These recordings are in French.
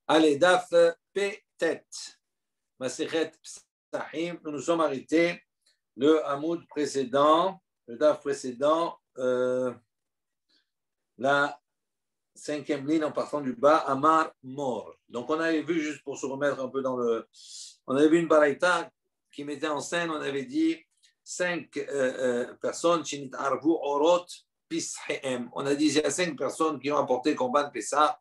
Allez, Daf P-Tet. Masechet Psahim. Nous nous sommes arrêtés le Hamoud précédent, le Daf précédent, la cinquième ligne en partant du bas, Amar Mor. Donc on avait vu, juste pour se remettre un peu dans le... On avait vu une baraïta qui mettait en scène, on avait dit 5 personnes, Shinit Arvu Orot Pishem. On a dit il y a 5 personnes qui ont apporté Korban Pessah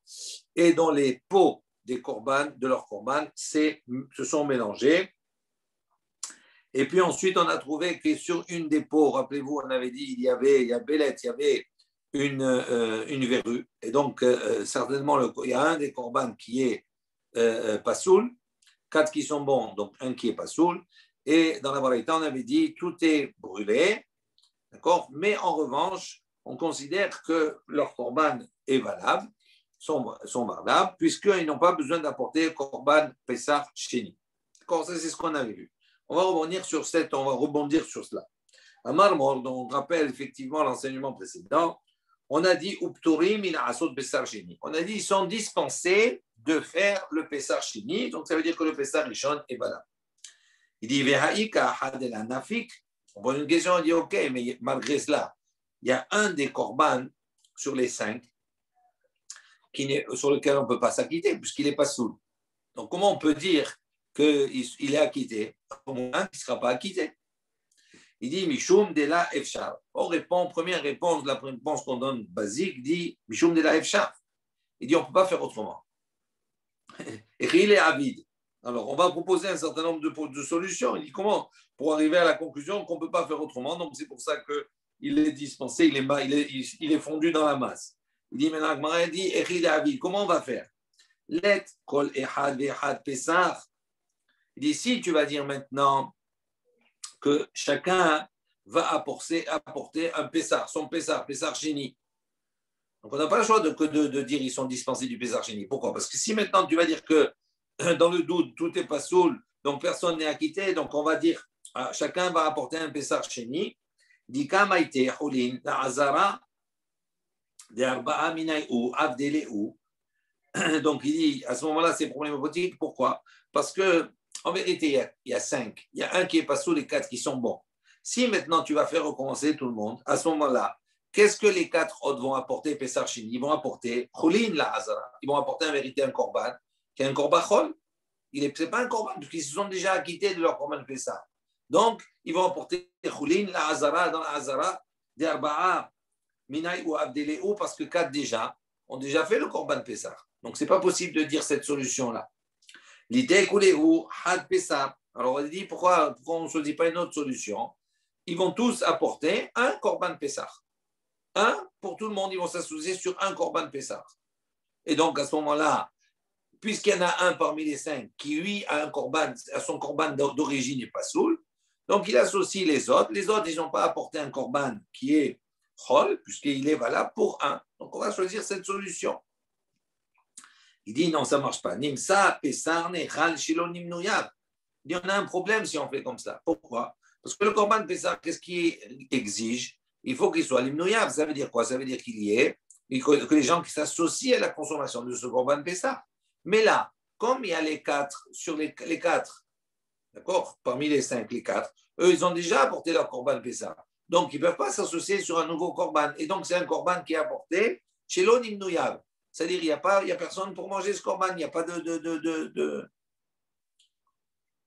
et dont les peaux des korban, de leurs korban, se sont mélangés. Et puis ensuite, on a trouvé que sur une des peaux, rappelez-vous, on avait dit, il y avait une verrue. Et donc, certainement, il y a un des korban qui est pasoul, 4 qui sont bons, donc un qui est pasoul. Et dans la baraïta, on avait dit, tout est brûlé, d'accord? Mais en revanche, on considère que leur korban est valable, sont valables, puisqu'ils n'ont pas besoin d'apporter korban Pessah Sheni. D'accord, ça c'est ce qu'on avait vu. On va rebondir sur cela. À Marmor, on rappelle effectivement l'enseignement précédent, on a dit Upturim il asot Pessah Sheni. On a dit ils sont dispensés de faire le Pessah Sheni, donc ça veut dire que le Pessah Rishon est valable. Il dit Vehaïka Hadela Nafik. On pose une question, on dit ok, mais malgré cela, il y a un des korban sur les 5 sur lequel on ne peut pas s'acquitter, puisqu'il n'est pas soul. Donc, comment on peut dire qu'il est acquitté? Au moins, il ne sera pas acquitté. Il dit Mishum de la Efshar. On répond, première réponse, la réponse qu'on donne basique, dit Mishum de la Efshar. Il dit on ne peut pas faire autrement. Et il est avide. Alors, on va proposer un certain nombre de solutions. Il dit comment? Pour arriver à la conclusion qu'on ne peut pas faire autrement. Donc, c'est pour ça qu'il est dispensé, il est fondu dans la masse. Il dit maintenant, Agmara dit Echid Avid, comment on va faire? Let kol ehad vehad pesach. Il dit si tu vas dire maintenant que chacun va apporter un pesach, son pesach Sheni. Donc on n'a pas le choix de dire ils sont dispensés du pesach Sheni. Pourquoi? Parce que si maintenant tu vas dire que dans le doute tout est pas soul, donc personne n'est acquitté, donc on va dire chacun va apporter un pesach Sheni. Dit kamaite hulin la azara. Donc il dit à ce moment-là c'est problématique. Pourquoi? Parce que en vérité il y a 5, il y a un qui est pas sous les 4 qui sont bons. Si maintenant tu vas faire recommencer tout le monde, à ce moment-là, qu'est-ce que les 4 autres vont apporter Pessah Sheni? Ils vont apporter Cholin la Hazara, ils vont apporter en vérité un korban, qui est un korban chol. C'est pas un korban parce qu'ils se sont déjà acquittés de leur korban Pessah. Donc ils vont apporter Cholin la Hazara dans la Hazara des Arba'a. Minaï ou Abdeléou, parce que 4 déjà ont déjà fait le Korban Pessah. Donc, ce n'est pas possible de dire cette solution-là. L'idée Kouléou, Had Pessah. Alors, on dit pourquoi on ne choisit pas une autre solution? Ils vont tous apporter un Korban Pessah. Un pour tout le monde, ils vont s'associer sur un Korban Pessah. Et donc, à ce moment-là, puisqu'il y en a un parmi les 5 qui, lui, a son Korban d'origine n'est pas soul, donc il associe les autres. Les autres, ils n'ont pas apporté un Korban qui est puisqu'il est valable pour un. Donc, on va choisir cette solution. Il dit non, ça ne marche pas. Nimsa, Pesar, Nechal, Shilo, Nimnouyab. Il dit on a un problème si on fait comme ça. Pourquoi? Parce que le Korban Pesar, qu'est-ce qu'il exige? Il faut qu'il soit Nimnouyab. Ça veut dire quoi? Ça veut dire qu'il y ait que les gens qui s'associent à la consommation de ce Korban Pesar. Mais là, comme il y a les 4, sur les 4, d'accord? Parmi les 5, les 4, eux, ils ont déjà apporté leur Korban Pesar. Donc, ils ne peuvent pas s'associer sur un nouveau korban. Et donc, c'est un korban qui est apporté chez l'onim nouyab. C'est-à-dire, il n'y a personne pour manger ce korban. Il n'y a pas de...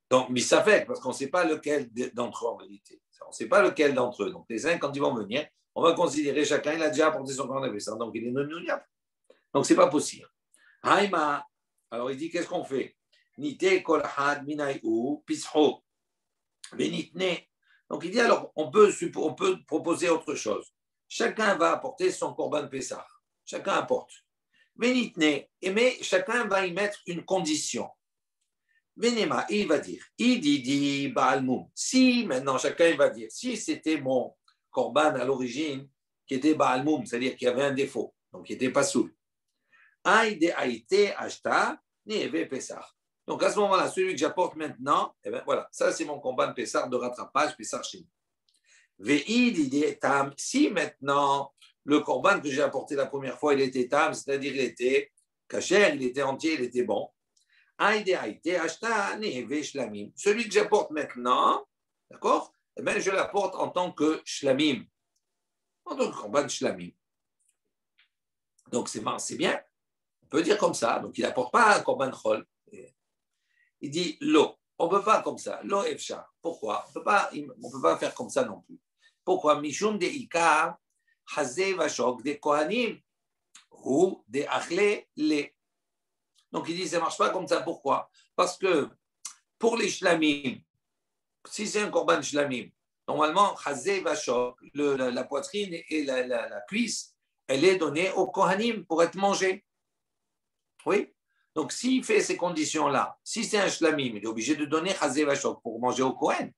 Donc, mais ça fait, parce qu'on ne sait pas lequel d'entre eux en réalité. On ne sait pas lequel d'entre eux. Donc, les 5, quand ils vont venir, on va considérer chacun, il a déjà apporté son korban de ça. Donc, il est non nouyab. Donc, ce n'est pas possible. Haïma, alors il dit, qu'est-ce qu'on fait? Nite kol had minayou pisho venitne. Donc, il dit alors, on peut proposer autre chose. Chacun va apporter son korban Pessah. Chacun apporte. Venitne, mais chacun va y mettre une condition. Venema, il va dire, ididi baalmoum. Si maintenant chacun il va dire, si c'était mon korban à l'origine qui était baalmoum, c'est-à-dire qu'il y avait un défaut, donc qui n'était pas soul. Aïde aïte ashta neve Pessah. Donc, à ce moment-là, celui que j'apporte maintenant, eh bien, voilà, ça, c'est mon combat de Pessah de rattrapage, Pessah Sheni. Si maintenant, le korban que j'ai apporté la première fois, il était tam, c'est-à-dire il était Kacher, il était entier, il était bon. Celui que j'apporte maintenant, d'accord, eh bien, je l'apporte en tant que shlamim, en tant que korban shlamim. Donc, c'est bien. On peut dire comme ça. Donc, il n'apporte pas un korban chol. Il dit l'eau. On ne peut pas comme ça. L'eau efshar. Pourquoi? On ne peut pas faire comme ça non plus. Pourquoi? Mishum de ikar, hazé vashok, des kohanim, ou des achle le. Donc, il dit ça ne marche pas comme ça. Pourquoi? Parce que pour les shlamim, si c'est un korban shlamim, normalement, hazé vashok, la poitrine et la cuisse, elle est donnée aux kohanim pour être mangée. Oui. Donc, s'il fait ces conditions-là, si c'est un shlamim, il est obligé de donner chazé vachok pour manger au Kohen.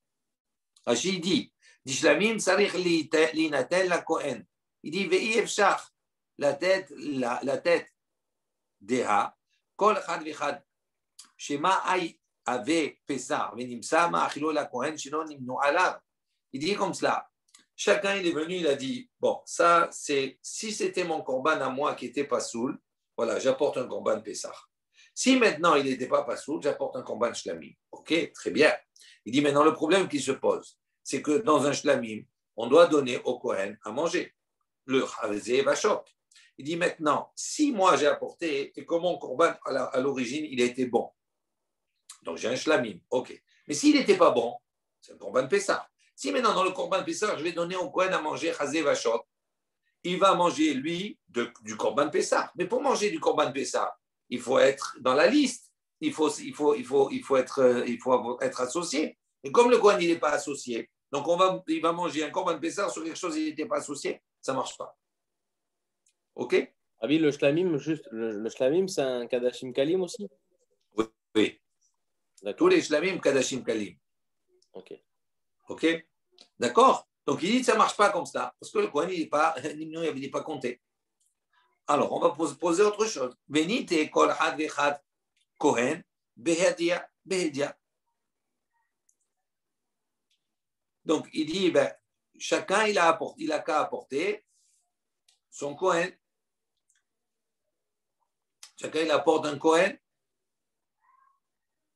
Rachid dit shlamim sarich linatel la Kohen. Il dit ve'i efshach, la tête deha, kol chad vechad, shema ay ave pesar, venimsa ma achilo la Kohen, shino nimnu alav. Il dit comme cela. Chacun, il est venu, il a dit, bon, ça, c'est, si c'était mon korban à moi qui n'était pas soul, voilà, j'apporte un korban pesach. Si maintenant il n'était pas pasoul, j'apporte un korban shlamim. Ok, très bien. Il dit maintenant le problème qui se pose, c'est que dans un shlamim, on doit donner au Kohen à manger. Le chavzé vachok. Il dit maintenant, si moi j'ai apporté et que mon korban à l'origine il a été bon, donc j'ai un shlamim, ok. Mais s'il n'était pas bon, c'est un korban pesach. Si maintenant dans le korban pesach, je vais donner au Kohen à manger chazé vachok, il va manger lui du korban pesach. Mais pour manger du korban pesach, il faut être dans la liste, il faut être associé. Et comme le Kohen n'est pas associé, donc il va manger un korban pesach sur quelque chose qui n'était pas associé, ça ne marche pas. Ok? Ah oui, le shlamim, le shlamim, c'est un kadashim kalim aussi? Oui. Oui. Tous les shlamim, kadashim kalim. Ok. Ok? D'accord? Donc il dit que ça ne marche pas comme ça, parce que le Kohen il n'est pas compté. Alors, on va poser autre chose. Venite kol had vechad Kohen behedia. Donc, il dit, ben, chacun, il a qu'à apporter son Kohen. Chacun, il apporte un Kohen.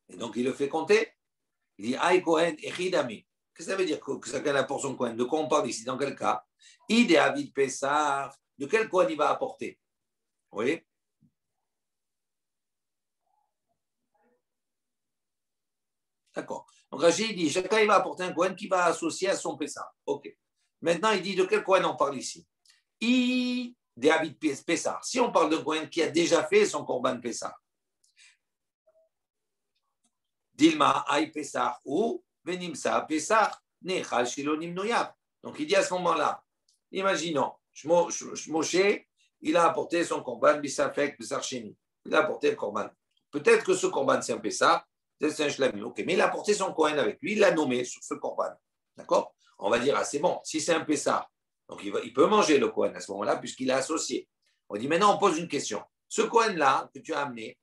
Et donc, il le fait compter. Il dit, Aïe Kohen echidami. Qu'est-ce que ça veut dire que chacun apporte son Kohen? De quoi on parle ici? Dans quel cas? Ide avid pesar. De quel Kohen il va apporter? Oui. D'accord. Donc Rachid dit, chacun il va apporter un Kohen qui va associer à son Pessah. Ok. Maintenant, il dit de quel Kohen on parle ici? I de Habit Pessah. Si on parle de Kohen qui a déjà fait son Korban Pessah. Dilma Aï Pessah ou Venimsa Pessah Nechal Shilonim Noyab. Donc il dit à ce moment-là, imaginons, Moshe, il a apporté son Korban Bissafek Bissar Sheni. Il a apporté le Korban. Peut-être que ce Korban c'est un Pessah. C'est un shlamim, ok. Mais il a porté son Kohen avec lui, il l'a nommé sur ce korban. D'accord? On va dire, ah, c'est bon, si c'est un Pessah, donc il peut manger le Kohen à ce moment-là, puisqu'il est associé. On dit, maintenant, on pose une question. Ce Kohen-là que tu as amené,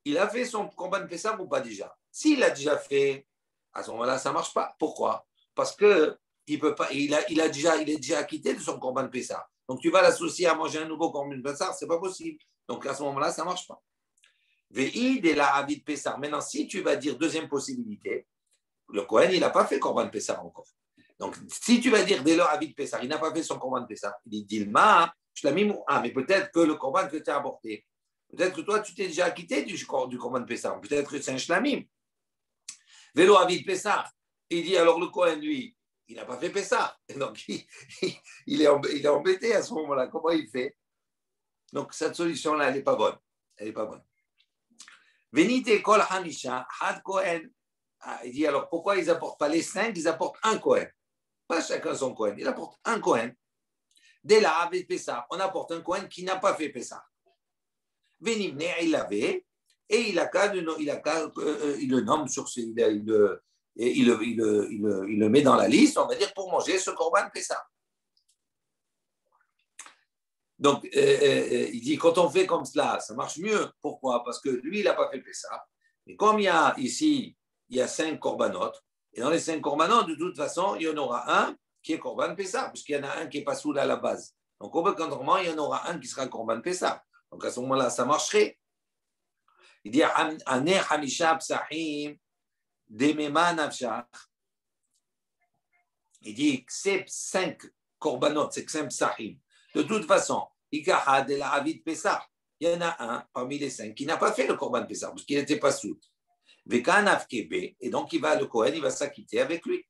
il a fait son korban Pessah ou pas déjà? S'il l'a déjà fait, à ce moment-là, ça ne marche pas. Pourquoi? Parce que il est déjà acquitté de son korban Pessah. Donc, tu vas l'associer à manger un nouveau korban Pessah, ce n'est pas possible. Donc, à ce moment-là, ça ne marche pas. Ve'i de la Avid Pessar. Maintenant, si tu vas dire deuxième possibilité, le Kohen, il n'a pas fait Korban Pessar encore. Donc, si tu vas dire dès lors Avid Pessar, il n'a pas fait son Korban Pessar, il dit Dilma, Shlamim, mais peut-être que le Korban que tu as apporté, peut-être que toi, tu t'es déjà acquitté du Korban Pessar, peut-être que c'est un Shlamim. Vélo Avid Pessar, il dit alors le Kohen, lui, il n'a pas fait Pessar. Donc, il est embêté à ce moment-là. Comment il fait? Donc, cette solution-là, elle n'est pas bonne. Elle n'est pas bonne. Venite kol hamisha had Kohen. Il dit alors pourquoi ils n'apportent pas les 5, ils apportent un Kohen. Pas chacun son Kohen, ils apportent un Kohen. Dès là, avec Pessah, on apporte un Kohen qui n'a pas fait Pessah. Venimne, il l'avait, et il le nomme sur il le met dans la liste, on va dire, pour manger ce Korban Pessah. Donc, il dit, quand on fait comme cela, ça marche mieux. Pourquoi? Parce que lui, il n'a pas fait Pessah. Et comme il y a ici, il y a 5 corbanotes, et dans les 5 corbanotes, de toute façon, il y en aura un qui est Korban Pessah, puisqu'il y en a un qui n'est pas sous à la base. Donc, obligatoirement, il y en aura un qui sera Korban Pessah. Donc à ce moment-là, ça marcherait. Il dit Aner Hamisha Psahim Demema Nafshach. Il dit que c'est 5 korbanot, c'est 5 psahim. De toute façon, Ikaha de la Avid Pessah, il y en a un parmi les 5 qui n'a pas fait le korban Pessah parce qu'il n'était pas soud. Vekanaf Kebe, et donc le Kohen, il va s'acquitter avec lui.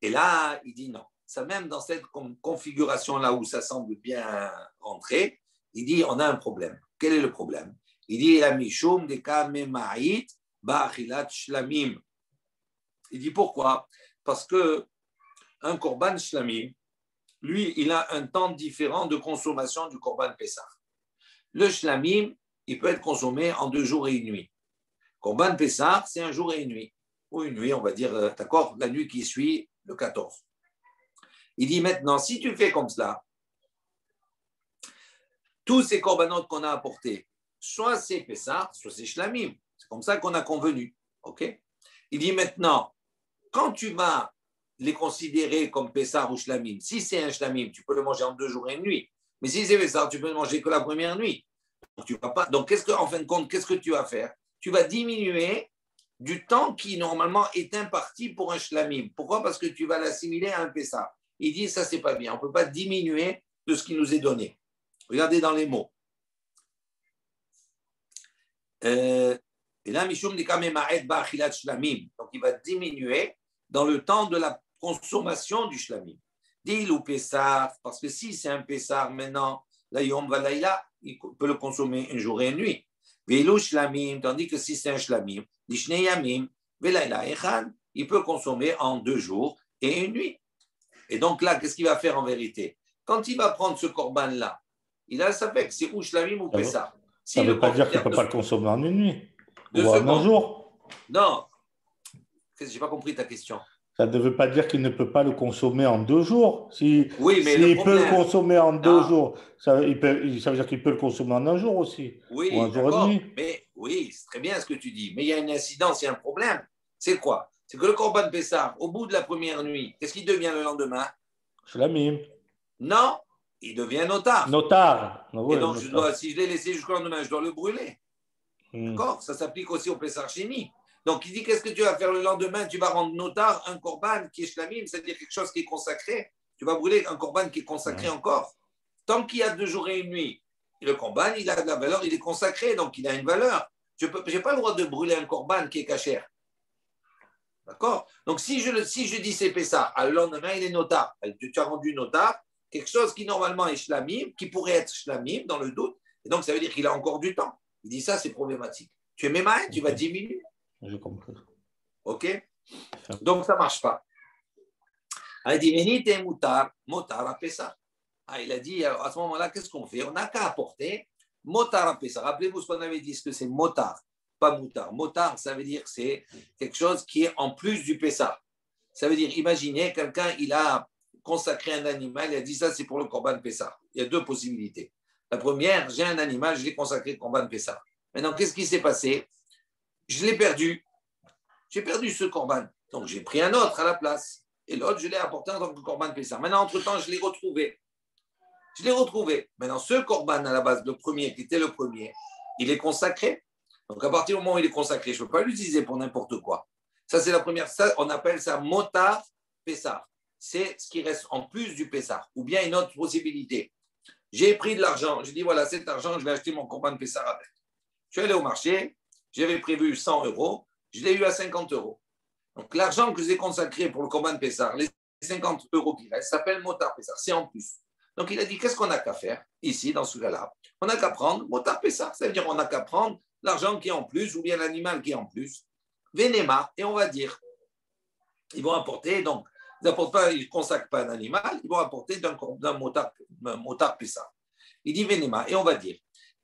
Et là, il dit non. Ça, même dans cette configuration-là où ça semble bien rentrer, il dit on a un problème. Quel est le problème? Il dit la Mishum de Kamema'it Ba'achilat Shlamim. Il dit pourquoi? Parce que un korban shlamim, lui, il a un temps différent de consommation du korban Pessah. Le shlamim, il peut être consommé en 2 jours et 1 nuit. Korban Pessah, c'est 1 jour et 1 nuit. Ou 1 nuit, on va dire, d'accord, la nuit qui suit le 14. Il dit maintenant, si tu fais comme cela, tous ces corbanotes qu'on a apportés, soit c'est Pessah, soit c'est shlamim. C'est comme ça qu'on a convenu. Ok? Il dit maintenant, quand tu vas les considérer comme Pessah ou Shlamim. Si c'est un Shlamim, tu peux le manger en 2 jours et 1 nuit. Mais si c'est Pessah, tu peux le manger que la première nuit. Donc, tu vas pas... Donc en fin de compte, qu'est-ce que tu vas faire? Tu vas diminuer du temps qui normalement est imparti pour un Shlamim. Pourquoi? Parce que tu vas l'assimiler à un Pessah. Il dit, ça, c'est pas bien. On ne peut pas diminuer de ce qui nous est donné. Regardez dans les mots. Et là, Mishum Nikame Ma'ed Ba'achilat Shlamim. Donc, il va diminuer dans le temps de la consommation du shlamim. Dit ou Pessah, parce que si c'est un Pessah maintenant, la yom valayla, il peut le consommer 1 jour et 1 nuit. Velo shlamim, tandis que si c'est un shlamim, dishne yamim, velayla echan, il peut consommer en 2 jours et 1 nuit. Et donc là, qu'est-ce qu'il va faire en vérité? Quand il va prendre ce korban-là, il a sa fait que c'est ou shlamim ou Pessah. Ça ne veut pas dire qu'il ne peut pas le consommer en 1 nuit ou en 1 jour. Non, je n'ai pas compris ta question. Ça ne veut pas dire qu'il ne peut pas le consommer en 2 jours. Oui, mais s'il peut le consommer en 2 jours, ça veut dire qu'il peut le consommer en 1 jour aussi. Oui, ou 1 jour et demi. Mais oui, c'est très bien ce que tu dis. Mais il y a une incidence, il y a un problème. C'est quoi? C'est que le korban Pessah, au bout de la première nuit, qu'est-ce qu'il devient le lendemain? Shlamim. Non, il devient notar. Notar. Et donc, si je l'ai laissé jusqu'au lendemain, je dois le brûler. D'accord? Ça s'applique aussi au Pessah Sheni. Donc, il dit, qu'est-ce que tu vas faire le lendemain? Tu vas rendre notar un korban qui est shlamim, c'est-à-dire quelque chose qui est consacré. Tu vas brûler un korban qui est consacré encore. Tant qu'il y a 2 jours et 1 nuit, le korban, il a de la valeur, il est consacré, donc il a une valeur. Je n'ai pas le droit de brûler un korban qui est cachère. D'accord? Donc, si je dis c'est Pessah, le lendemain, il est notar. Tu as rendu notar quelque chose qui normalement est shlamim, qui pourrait être shlamim dans le doute. Et donc, ça veut dire qu'il a encore du temps. Il dit ça, c'est problématique. Tu es mémaï, tu vas diminuer. J'ai compris. OK? Donc, ça ne marche pas. Il dit, venite motar, motar à Pessah. Il a dit, alors, à ce moment-là, qu'est-ce qu'on fait? On n'a qu'à apporter motar à Pessah. Rappelez-vous ce qu'on avait dit, que c'est motar, pas moutar. Motar, ça veut dire que c'est quelque chose qui est en plus du Pessah. Ça veut dire, imaginez, quelqu'un, il a consacré un animal, il a dit ça, c'est pour le korban Pessah. Il y a 2 possibilités. La première, j'ai un animal, je l'ai consacré korban Pessah. Maintenant, qu'est-ce qui s'est passé? Je l'ai perdu. J'ai perdu ce korban. Donc, j'ai pris un autre à la place. Et l'autre, je l'ai apporté en tant que korban Pessah. Maintenant, entre-temps, je l'ai retrouvé. Maintenant, ce korban, à la base, le premier, qui était le premier, il est consacré. Donc, à partir du moment où il est consacré, je ne peux pas l'utiliser pour n'importe quoi. Ça, c'est la première. Ça, on appelle ça motar Pessah. C'est ce qui reste en plus du Pessah. Ou bien une autre possibilité. J'ai pris de l'argent. J'ai dit, voilà, cet argent, je vais acheter mon korban Pessah avec. Je suis allé au marché. J'avais prévu 100 €, je l'ai eu à 50 €. Donc, l'argent que j'ai consacré pour le korban Pessah, les 50 € qui restent, s'appelle motar Pessah, c'est en plus. Donc, il a dit, qu'est-ce qu'on a qu'à faire ici, dans ce cas-là? On n'a qu'à prendre motar Pessah, ça veut dire on n'a qu'à prendre l'argent qui est en plus ou bien l'animal qui est en plus, Vénéma, et on va dire, ils vont apporter, donc, ils ne consacrent pas un animal, ils vont apporter d'un motar Pessah. Il dit Vénéma, et on va dire,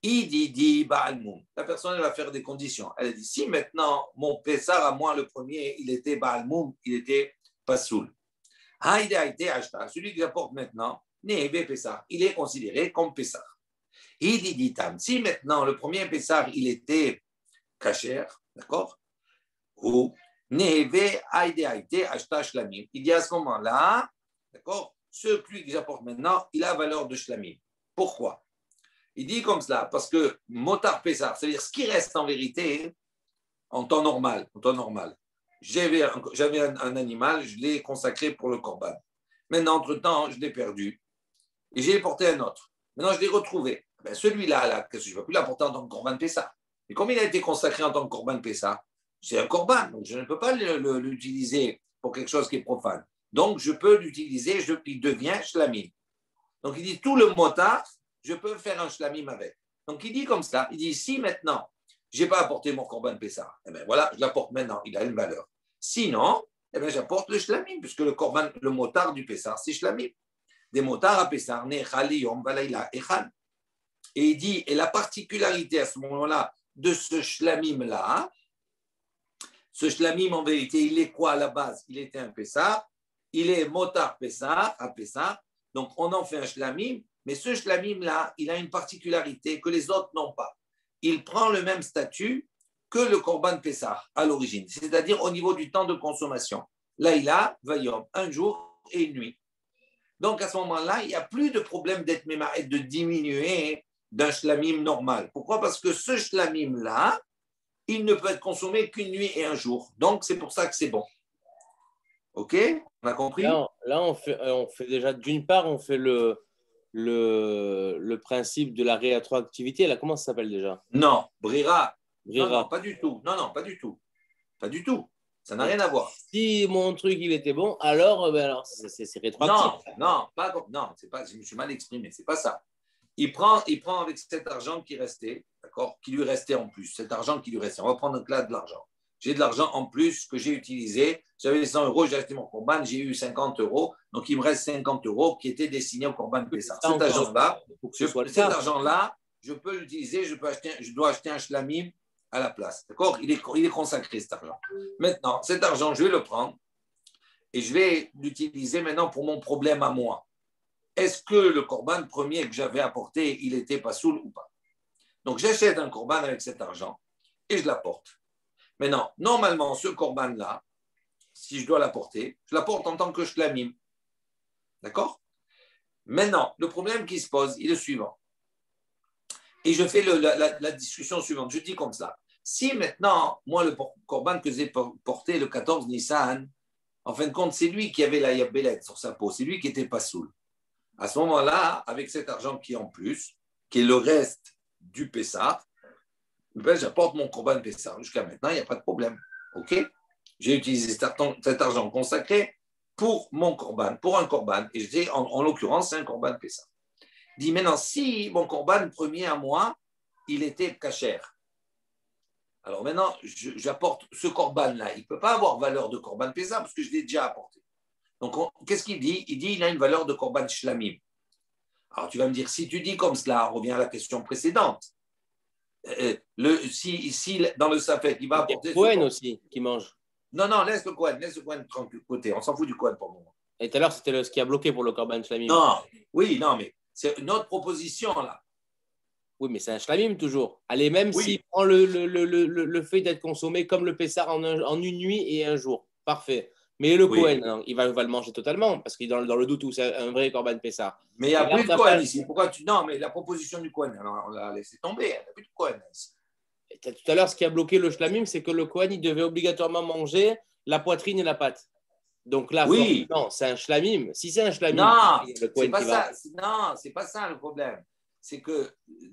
il dit Baalmoum. La personne elle va faire des conditions. Elle a dit si maintenant mon Pessah à moi le premier, il était Baalmoum, il était Pasoul. Celui que j'apporte maintenant, Nehebe Pessah, il est considéré comme Pessah. Il dit Tam. Si maintenant le premier Pessah il était Kacher, d'accord? Ou Nehebe Aïde Ashta Shlamim. Il dit à ce moment-là, d'accord? Celui que j'apporte maintenant, il a valeur de Shlamim. Pourquoi? Il dit comme cela, parce que Motar Pessah, c'est-à-dire ce qui reste en vérité en temps normal. J'avais un animal, je l'ai consacré pour le Corban. Maintenant, entre-temps, je l'ai perdu et j'ai porté un autre. Maintenant, je l'ai retrouvé. Ben, celui-là, là, je ne peux plus l'apporter en tant que Corban Pessah. Et comme il a été consacré en tant que Corban Pessah, c'est un Corban, donc je ne peux pas l'utiliser pour quelque chose qui est profane. Donc, je peux l'utiliser, il devient shlamim. Donc, il dit tout le motard, je peux faire un shlamim avec. Donc, il dit comme ça, il dit si maintenant, je n'ai pas apporté mon Corban Pessah, eh bien voilà, je l'apporte maintenant, il a une valeur. Sinon, eh bien, j'apporte le shlamim, puisque le motard du Pessah, c'est shlamim. Des motards à Pessah, nechal yom valayla echad. Et il dit, et la particularité à ce moment-là de ce shlamim-là, ce shlamim, en vérité, il est quoi à la base? Il était un Pessah, il est motard Pessah, à Pessah, donc on en fait un shlamim, mais ce shlamim-là, il a une particularité que les autres n'ont pas. Il prend le même statut que le Korban Pessah à l'origine, c'est-à-dire au niveau du temps de consommation. Là, il a vayom, un jour et une nuit. Donc à ce moment-là, il n'y a plus de problème d'être mémaret, de diminuer d'un shlamim normal. Pourquoi? Parce que ce shlamim-là, il ne peut être consommé qu'une nuit et un jour. Donc, c'est pour ça que c'est bon. OK? On a compris? Là, on fait déjà, d'une part, on fait le principe de la rétroactivité. Là, comment ça s'appelle déjà? Non, Brira. Brira. Non, pas du tout. Non, pas du tout. Pas du tout. Ça n'a rien à voir. Si mon truc, il était bon, alors c'est rétroactif. Non, c'est pas, je me suis mal exprimé. C'est pas ça. Il prend avec cet argent qui restait, d'accord, qui lui restait en plus, cet argent qui lui restait. On va prendre là de l'argent. J'ai de l'argent en plus que j'ai utilisé. J'avais 100 euros, j'ai acheté mon Corban, j'ai eu 50 euros. Donc, il me reste 50 euros qui étaient destinés au Corban Pessah. Cet argent-là, je peux l'utiliser, je dois acheter un shlamim à la place. D'accord? Il est consacré, cet argent. Maintenant, cet argent, je vais le prendre et je vais l'utiliser maintenant pour mon problème à moi. Est-ce que le Corban premier que j'avais apporté, il était pas soul ou pas? Donc, j'achète un Corban avec cet argent et je l'apporte. Maintenant, normalement, ce Corban-là, si je dois l'apporter, je l'apporte en tant que shlamim. D'accord? Maintenant, le problème qui se pose est le suivant. Et je fais la discussion suivante. Je dis comme ça. Si maintenant, moi, le Corban que j'ai porté le 14 Nissan, en fin de compte, c'est lui qui avait la yabelet sur sa peau, c'est lui qui n'était pas soul. À ce moment-là, avec cet argent qui est en plus, qui est le reste du Pessah, ben, j'apporte mon Corban Pessah. Jusqu'à maintenant, il n'y a pas de problème. OK? J'ai utilisé cet argent consacré pour mon Corban, pour un Corban. Et je dis, en l'occurrence, c'est un Corban Pessah. Dis maintenant, si mon Corban premier à moi, il était cachère. Alors maintenant, j'apporte ce Corban-là. Il ne peut pas avoir valeur de Corban Pessah parce que je l'ai déjà apporté. Donc, qu'est-ce qu'il dit? Il dit qu'il a une valeur de Corban Shlamim. Alors, tu vas me dire, si tu dis comme cela, on revient à la question précédente. Si dans le Safek, il va apporter. Il y a le Kohen aussi qui mange. Non, laisse le Kohen tranquille de côté. On s'en fout du Kohen pour le moment. Et tout à l'heure, c'était ce qui a bloqué pour le Korban Shlamim. Non, mais c'est une autre proposition là. Oui, mais c'est un shlamim toujours. Allez, même s'il prend le fait d'être consommé comme le Pessah en une nuit et un jour. Parfait. Mais le Kohen, hein, il va le manger totalement parce qu'il est dans le doute où c'est un vrai Korban Pessah. Mais il n'y a plus de Kohen ici. Pourquoi Non, mais la proposition du Kohen, alors on l'a laissé tomber. Il n'y a plus de Kohen ici. Tout à l'heure, ce qui a bloqué le shlamim, c'est que le Kohen, il devait obligatoirement manger la poitrine et la patte. Donc là, non, c'est un shlamim. Si c'est un shlamim, c'est pas ça. Non, c'est pas ça le problème. C'est que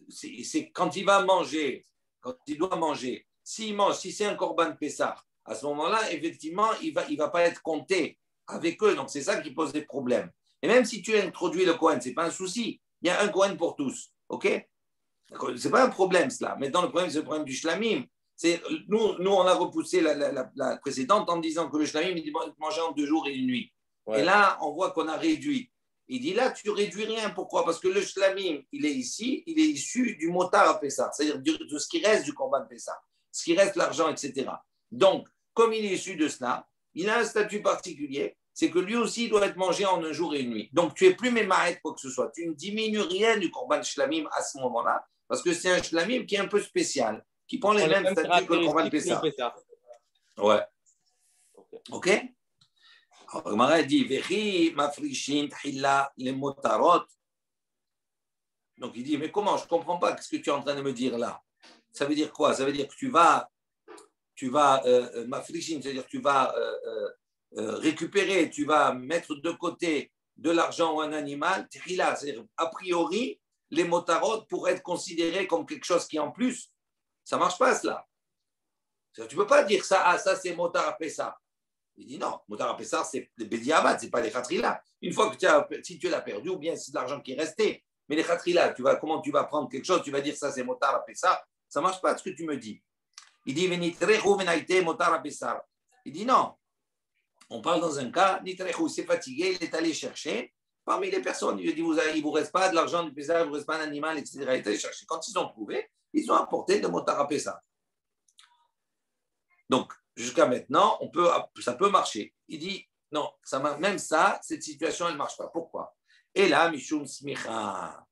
c'est quand il va manger, quand il doit manger, s'il mange, si c'est un Korban Pessah, à ce moment-là, effectivement, il va pas être compté avec eux. Donc, c'est ça qui pose des problèmes. Et même si tu introduis le Kohen, ce n'est pas un souci. Il y a un Kohen pour tous. OK? Ce n'est pas un problème, cela. Maintenant, le problème, c'est le problème du shlamim. Nous, on a repoussé la précédente en disant que le shlamim, il mangeait en 2 jours et 1 nuit. Ouais. Et là, on voit qu'on a réduit. Il dit là, tu réduis rien. Pourquoi? Parce que le shlamim, il est ici, il est issu du motar à Pessah, c'est-à-dire de ce qui reste du Korban Pessah, ce qui reste l'argent, etc. Donc, comme il est issu de cela, il a un statut particulier, c'est que lui aussi il doit être mangé en 1 jour et 1 nuit. Donc, tu n'es plus mémaret quoi que ce soit. Tu ne diminues rien du Korban Shlamim à ce moment-là, parce que c'est un Shlamim qui est un peu spécial, qui prend les mêmes statuts que le Korban Pessah. Ouais. OK? Alors, Gemara dit, Vechi mafrishin tchila les motarot. Donc il dit, mais comment? Je ne comprends pas. Qu'est-ce que tu es en train de me dire là? Ça veut dire quoi? Ça veut dire que tu vas m'affliger, c'est-à-dire que tu vas récupérer, tu vas mettre de côté de l'argent ou un animal, c'est-à-dire a priori, les motarot pourraient être considérés comme quelque chose qui est en plus. Ça ne marche pas cela. Tu ne peux pas dire ça, ah, ça c'est motar à Pessah. Il dit non, motar à Pessah, c'est les bédiabat, ce n'est pas les khatrila. Une fois que si tu l'as perdu, ou bien c'est de l'argent qui est resté, mais les khatrila, comment tu vas prendre quelque chose, tu vas dire ça c'est motar à Pessah, ça ne marche pas ce que tu me dis. Il dit motar à Pessah. Il dit non. On parle dans un cas, Nitrechu s'est fatigué, il est allé chercher. Parmi les personnes, il dit il ne vous reste pas de l'argent du Pessah, il ne vous reste pas un animal, etc. Il est allé chercher. Quand ils ont trouvé, ils ont apporté de motar à Pessah. Donc, jusqu'à maintenant, ça peut marcher. Il dit, non, même ça, cette situation, elle ne marche pas. Pourquoi? Et là, Mishum Smicha.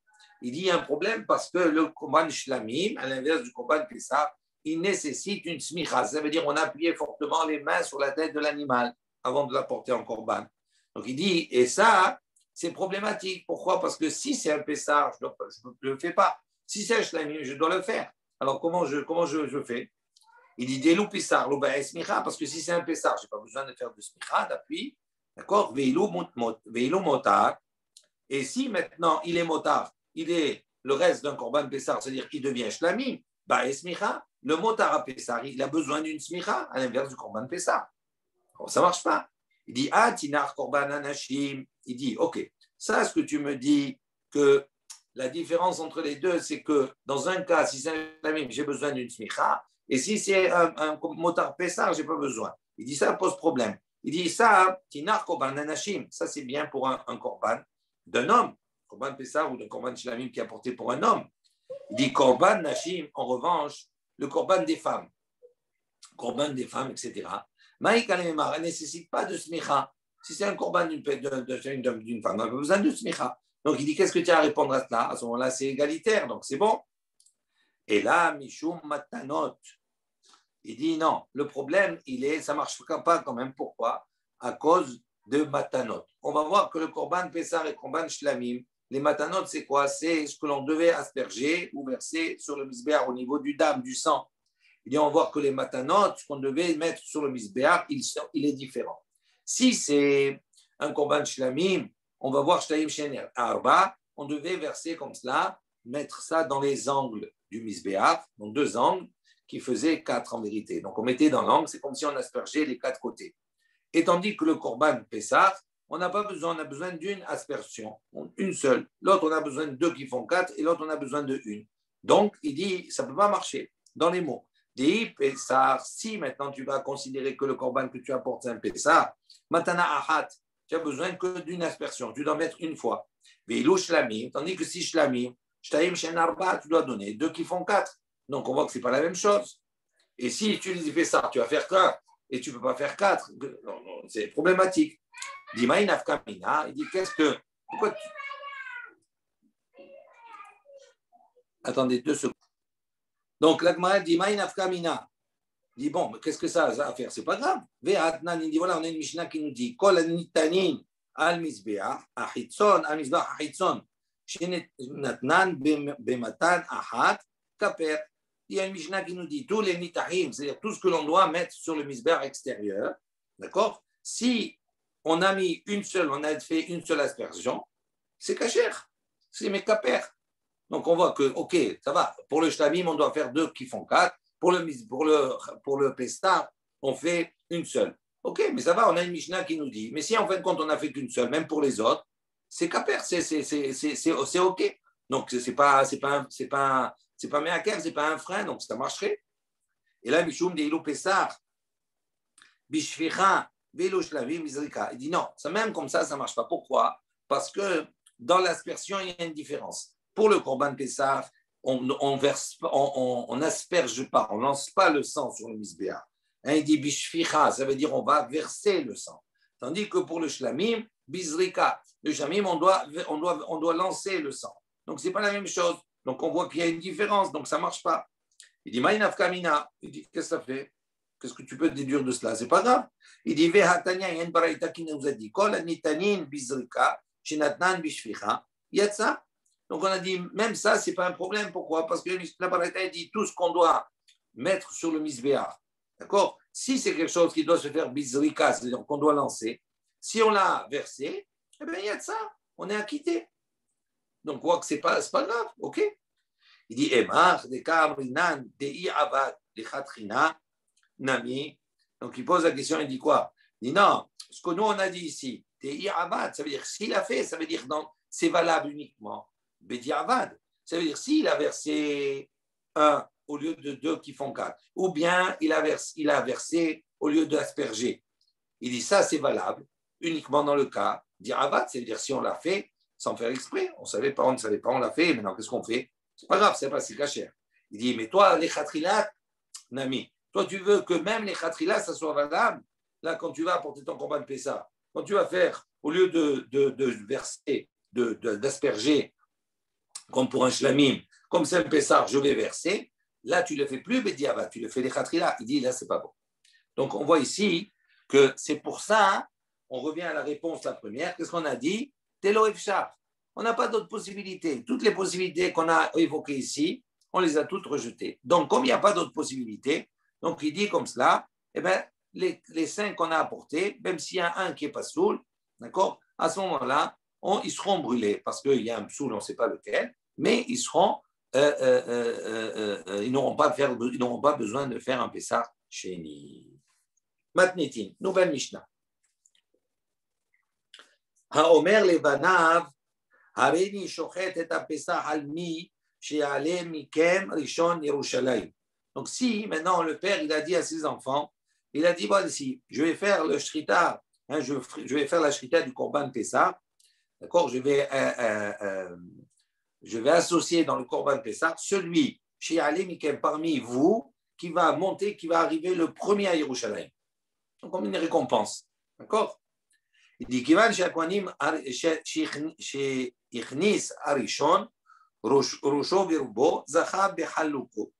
Il dit, il y a un problème parce que le Korban Shlamim, à l'inverse du Korban Pessah, il nécessite une Smicha. Ça veut dire qu'on appuyait fortement les mains sur la tête de l'animal avant de la porter en Korban. Donc, il dit, et ça, c'est problématique. Pourquoi? Parce que si c'est un Pessah, je ne le fais pas. Si c'est un Shlamim, je dois le faire. Alors, comment je fais? Il dit Delou Pessar, Smicha, parce que si c'est un Pessar, je n'ai pas besoin de faire de Smicha, d'appui. D'accord? Veilou Motar. Et si maintenant il est Motar, il est le reste d'un Korban Pessar, c'est-à-dire qu'il devient Shlamim, Smicha, le Motar à Pessar, il a besoin d'une Smicha, à l'inverse du Korban Pessar. Alors, ça ne marche pas. Il dit Tinar Korban Anashim. Il dit ok, ça, ce que tu me dis que la différence entre les deux, c'est que dans un cas, si c'est un Shlamim, j'ai besoin d'une Smicha. Et si c'est un motar Pessar, je n'ai pas besoin. Il dit ça pose problème. Il dit ça, Tinar Korban Anashim, ça c'est bien pour un Korban d'un homme, Korban Pessar ou d'un Korban Shlamim qui est apporté pour un homme. Il dit Korban Nashim, en revanche, le Korban des femmes, etc. Maïk Alememar, elle ne nécessite pas de smicha. Si c'est un Korban d'une femme, elle n'a pas besoin de smicha. Donc il dit qu'est-ce que tu as à répondre à cela? À ce moment-là, c'est égalitaire, donc c'est bon. Et là, Mishum Matanot, il dit non, le problème, ça ne marche pas quand même. Pourquoi? À cause de Matanot. On va voir que le Korban Pessar et le Korban Shlamim, les Matanot, c'est quoi? C'est ce que l'on devait asperger ou verser sur le misbéar au niveau du dam, du sang. Il dit on va voir que les Matanot, ce qu'on devait mettre sur le misbéar, il est différent. Si c'est un Korban Shlamim, on va voir Shlamim Shener Arba, on devait verser comme cela, mettre ça dans les angles du misbéach, donc 2 angles qui faisaient 4 en vérité. Donc on mettait dans l'angle, c'est comme si on aspergeait les 4 côtés. Et tandis que le Korban Pessah, on n'a pas besoin, on a besoin d'une aspersion, une seule. L'autre, on a besoin de 2 qui font 4 et l'autre, on a besoin de 1. Donc il dit, ça ne peut pas marcher dans les mots. Dei Pessah, si maintenant tu vas considérer que le Korban que tu apportes c'est un Pessah, Matana Ahat, tu as besoin que d'une aspersion, tu dois mettre une fois. Veilou Shlamim, tandis que si Shlamim, Shtaim Shen Arba, tu dois donner 2 qui font 4. Donc on voit que ce n'est pas la même chose. Et si tu lui fais ça, tu vas faire 4 et tu ne peux pas faire 4. Non, c'est problématique. Dimaï Nafkamina, il dit qu'est-ce que. Pourquoi tu... Attendez 2 secondes. Donc l'Agmara dit Dimaï Nafkamina. Il dit bon, mais qu'est-ce que ça a à faire? C'est pas grave. Ve'atnan, il dit voilà, on a une Mishnah qui nous dit Kol Nitanin al Mizbeach, Achitzon, al Mizbeach, Achitzon. Shenatnan bematan ahat kaper. Il y a une Mishnah qui nous dit tous les nitahim, c'est-à-dire tout ce que l'on doit mettre sur le misber extérieur, d'accord? Si on a mis on a fait une seule aspersion, c'est kacher, c'est mes kaper. Donc on voit que, ok, ça va. Pour le shlamim, on doit faire 2 qui font 4. Pour le pesta, on fait une seule. Ok, mais ça va, on a une Mishnah qui nous dit. Mais si en fin de compte, on n'a fait qu'une seule, même pour les autres, c'est kaper, c'est ok. Donc c'est pas meaker, c'est pas un frein, donc ça marcherait. Et là, Mishum de Ilou Pessar, Bishficha, Velo Shlavim, Mizrika. Il dit non, ça même comme ça ne marche pas. Pourquoi? Parce que dans l'aspersion, il y a une différence. Pour le Korban Pessar, on n'asperge pas, on ne lance pas le sang sur le misbéach. Il dit Bishficha, ça veut dire on va verser le sang. Tandis que pour le Shlamim, Bizrika, le Shlamim, on doit lancer le sang. Donc, ce n'est pas la même chose. Donc, on voit qu'il y a une différence. Donc, ça ne marche pas. Il dit, Maïnaf Kamina. Il dit, qu'est-ce que ça fait? Qu'est-ce que tu peux déduire de cela? Ce n'est pas grave. Il dit, Vehatania, il y a une baraïta qui nous a dit, Kol Nitanin Bizrika, Shinatnan Bishficha, Yatsa. Donc on a dit, même ça, ce n'est pas un problème. Pourquoi? Parce que la Baraita dit tout ce qu'on doit mettre sur le misbéach. D'accord? Si c'est quelque chose qui doit se faire bizrika, c'est-à-dire qu'on doit lancer, si on l'a versé, eh bien, il y a de ça. On est acquitté. Donc, on voit que ce n'est pas grave. OK? Il dit, Emar, de Kamrinan, de I'avad, de Khatrina, Nami. Donc, il pose la question, il dit quoi? Il dit, non, ce que nous, on a dit ici, de I'avad, ça veut dire, s'il a fait, ça veut dire, non, c'est valable uniquement. Bedi'avad, ça veut dire, s'il a versé un au lieu de deux qui font quatre, ou bien il a versé au lieu d'asperger. Il dit, ça, c'est valable uniquement dans le cas d'Iravat, c'est-à-dire, si on l'a fait sans faire exprès, on ne savait pas, on l'a fait, maintenant, qu'est-ce qu'on fait? C'est pas grave, c'est pas si cachère. Il dit, mais toi, les khatrilat, Nami, toi, tu veux que même les khatrilat, ça soit valable. Là, quand tu vas apporter ton combat de Pessa, quand tu vas faire, au lieu de verser, d'asperger, comme pour un shlamim, comme c'est un Pessar, je vais verser, là, tu ne le fais plus, Bediava, tu le fais les khatrilat. Il dit, là, c'est pas bon. Donc, on voit ici que c'est pour ça, on revient à la réponse, la première, qu'est-ce qu'on a dit? Telo efshar. On n'a pas d'autres possibilités. Toutes les possibilités qu'on a évoquées ici, on les a toutes rejetées. Donc, comme il n'y a pas d'autres possibilités, donc il dit comme cela, eh bien, les 5 qu'on a apportés, même s'il y a un qui n'est pas soul, d'accord, à ce moment-là, ils seront brûlés parce qu'il y a un soul, on ne sait pas lequel, mais ils seront, ils n'auront pas besoin de faire un Pessah Sheni. Matnetin, nouvelle Mishnah. האומר לבניו, הריני שוחט את הפסח על מי שיעלה מכם ראשון ירושלים. Donc si maintenant le père il a dit à ses enfants, il a dit, bon ici, je vais faire le shrita, hein, je vais faire la shrita du Korban Pessah, d'accord, je vais associer dans le Korban Pessah celui chez Ale Mikem parmi vous qui va monter, qui va arriver le premier à Yerushalayim. Donc comme une récompense, d'accord. Il dit Kivan Shakwanim Sheichnis Arishon Rosho Verubo Zacha Bechaluko